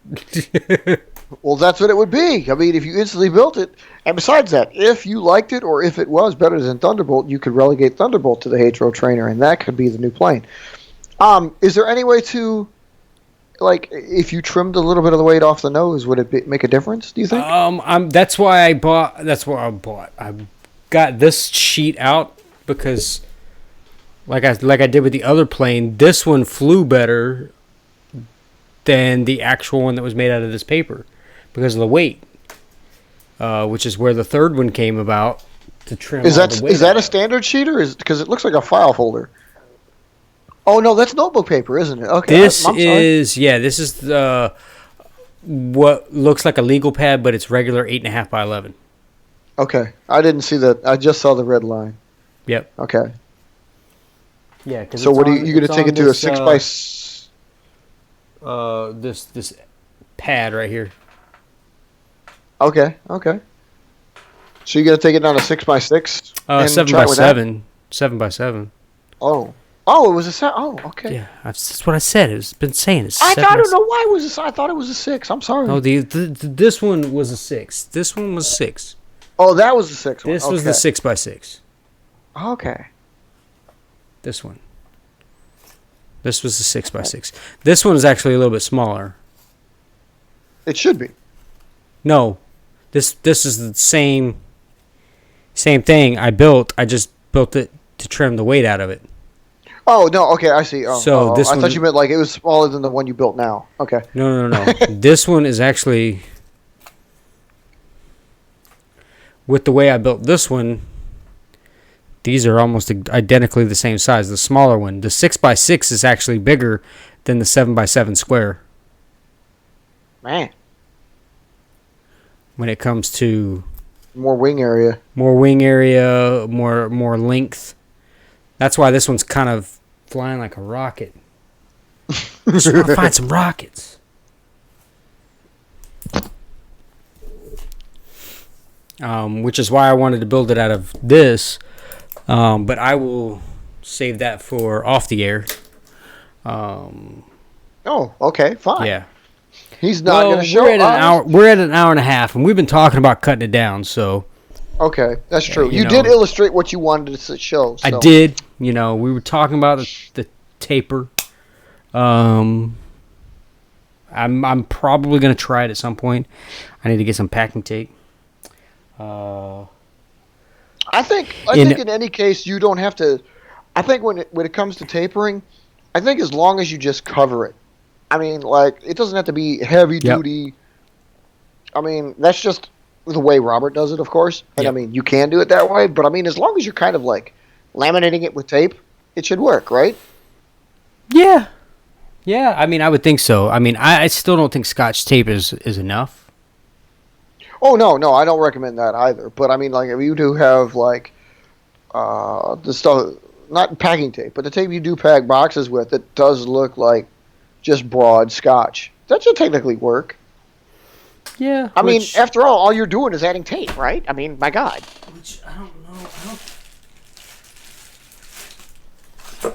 Well, that's what it would be. I mean, if you instantly built it, and besides that, if you liked it or if it was better than Thunderbolt, you could relegate Thunderbolt to the Hatro trainer, and that could be the new plane. Is there any way to, like, if you trimmed a little bit of the weight off the nose, would it make a difference, do you think? That's what I bought. I got this sheet out because, like I did with the other plane, this one flew better than the actual one that was made out of this paper because of the weight, which is where the third one came about to trim. Is that a standard sheet or because it looks like a file folder? Oh no, that's notebook paper, isn't it? Okay. This is what looks like a legal pad, but it's regular 8.5 by 11. Okay, I didn't see that. I just saw the red line. Yep. Okay. Yeah. So what are you going to take it to a 6 by? This pad right here. Okay. So you're going to take it down to 6 by 6? 7 by 7. 7 by 7. Oh, it was a 7. Oh, okay. Yeah, that's what I said. It's been saying it's. I don't know why it was a. I thought it was a 6. I'm sorry. No, this one was a 6. This one was 6. Oh, that was the 6 one. This was the 6 by 6. Okay. This one. This was the 6 by 6. This one is actually a little bit smaller. It should be. No, this is the same thing I built. I just built it to trim the weight out of it. Oh no, okay, I see. So this I one, thought you meant like it was smaller than the one you built now. Okay. no. This one is actually, with the way I built this one, these are almost identically the same size. The smaller one, the 6x6, is actually bigger than the 7x7 square. Man, When it comes to more wing area. more length. That's why this one's kind of flying like a rocket. Just want to find some rockets. Which is why I wanted to build it out of this. But I will save that for off the air. Oh, okay, fine. Yeah. He's not going to show we're at us. an hour. We're at an hour and a half, and we've been talking about cutting it down. So Okay, that's true. you You did know. illustrate what you wanted to show. So. I did. You know, we were talking about the taper. I'm probably gonna try it at some point. I need to get some packing tape. I think in any case you don't have to. I think when it comes to tapering, I think as long as you just cover it. I mean, like it doesn't have to be heavy duty. I mean, that's just the way Robert does it, of course. And I mean, you can do it that way, but I mean, as long as you're kind of like laminating it with tape, it should work, right? Yeah. Yeah, I mean, I would think so. I mean, I still don't think Scotch tape is enough. Oh no, I don't recommend that either. But I mean, like if you do have like the stuff, not packing tape, but the tape you do pack boxes with, it does look like just broad Scotch. That should technically work. Yeah. I mean, after all you're doing is adding tape, right? I mean, my God. Which I don't know.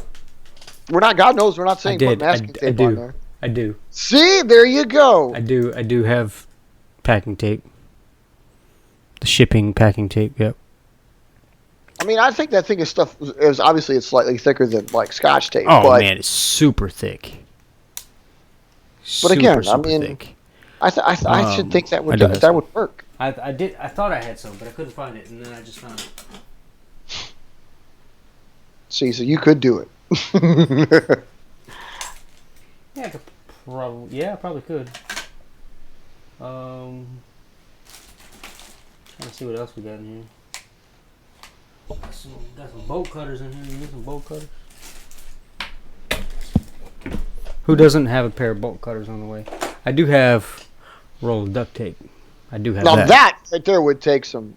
We're not. God knows we're not saying put masking I tape do. on there. I do. See, there you go. I do have packing tape. The shipping packing tape. Yep. I mean, I think that thing is stuff. Is obviously it's slightly thicker than like Scotch tape. Oh but, man, it's super thick. But again, I super mean, thick. I should think that would I do have that would work. I thought I had some, but I couldn't find it, and then I just found it. See, so you could do it. Yeah, I could probably. Yeah, I probably could. Trying to see what else we got in here. Got some bolt cutters in here. You need some bolt cutters? Who doesn't have a pair of bolt cutters on the way? I do have a roll of duct tape. I do have Now that. that right there would take some.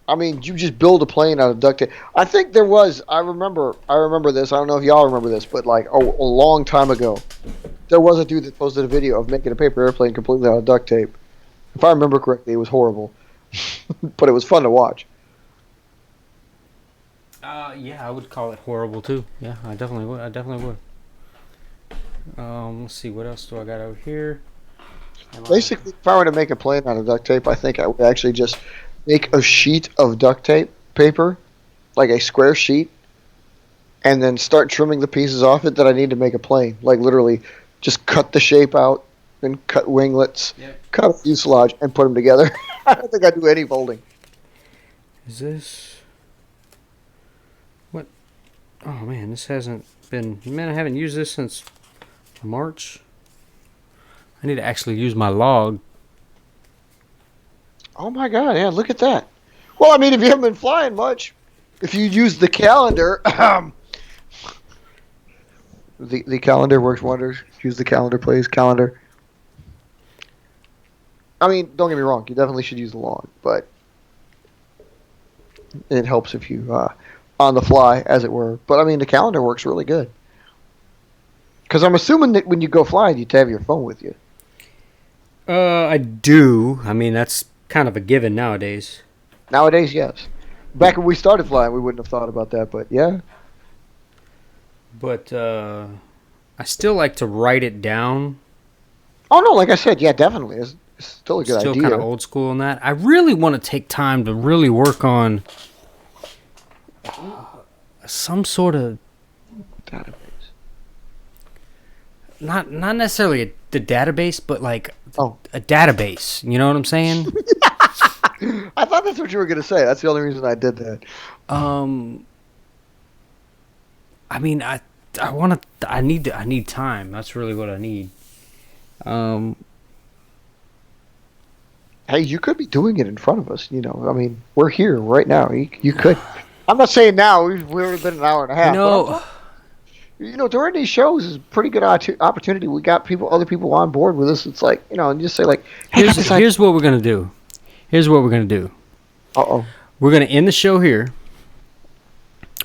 I mean, you just build a plane out of duct tape. I think there was. I remember this. I don't know if y'all remember this, but like a long time ago, there was a dude that posted a video of making a paper airplane completely out of duct tape. If I remember correctly, it was horrible, but it was fun to watch. Yeah, I would call it horrible too. Yeah, I definitely would. Let's see, what else do I got over here? Basically, if I were to make a plane out of duct tape, I think I would actually just make a sheet of duct tape paper, like a square sheet, and then start trimming the pieces off it that I need to make a plane. Like literally, just cut the shape out, then cut winglets, cut a fuselage, and put them together. I don't think I do any folding. Is this what? Oh man, this hasn't been. Man, I haven't used this since March. I need to actually use my log. Oh my God! Yeah, look at that. Well, I mean, if you haven't been flying much, if you use the calendar, the calendar works wonders. Use the calendar, please. Calendar. I mean, don't get me wrong. You definitely should use the log, but it helps if you on the fly, as it were. But I mean, the calendar works really good. Because I'm assuming that when you go flying, you have your phone with you. I do. I mean, that's kind of a given nowadays. Nowadays, yes. Back when we started flying, we wouldn't have thought about that, but yeah. But I still like to write it down. Oh no, like I said, yeah, definitely. It's still a good Still idea. kind of old school in that. I really want to take time to really work on some sort of Database. not necessarily the database, but like Oh. a database. You know what I'm saying? I thought that's what you were going to say. That's the only reason I did that. I mean, I need time. That's really what I need. Hey, you could be doing it in front of us. I mean, we're here right now. You could. I'm not saying now. We've been an hour and a half. But during these shows is a pretty good opportunity. We got other people on board with us. It's like, and just say like, hey, here's what we're gonna do. Uh-oh. We're gonna end the show here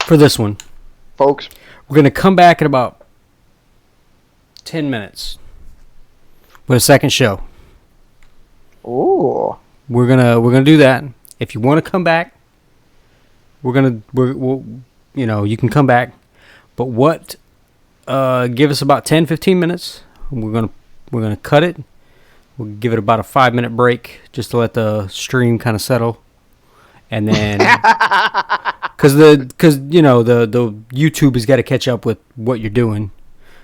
for this one, Folks. We're gonna come back in about 10 minutes with a second show. Oh. We're gonna do that. If you want to come back, we'll you can come back. But give us about 10-15 minutes. We're gonna cut it. We'll give it about a 5-minute break just to let the stream kind of settle, and then because the YouTube has got to catch up with what you're doing.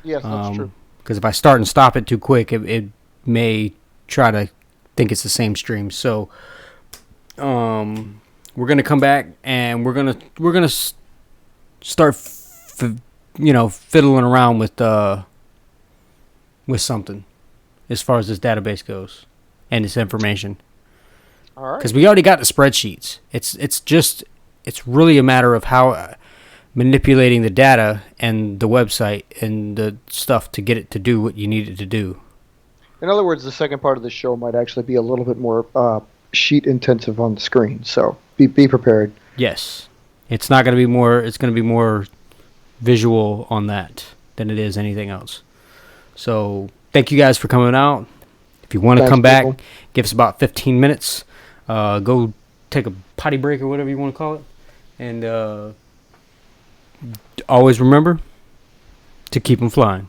Yes, that's true. Because if I start and stop it too quick, it may try to think it's the same stream. So we're gonna come back and we're gonna start fiddling around with something as far as this database goes and this information. All right. Because we already got the spreadsheets. It's really a matter of how manipulating the data and the website and the stuff to get it to do what you need it to do. In other words, the second part of the show might actually be a little bit more sheet intensive on the screen. So be prepared. Yes. It's not going to be more. It's going to be more visual on that than it is anything else. So thank you guys for coming out. If you want to come back, give us about 15 minutes. Go take a potty break or whatever you want to call it. And always remember to keep them flying.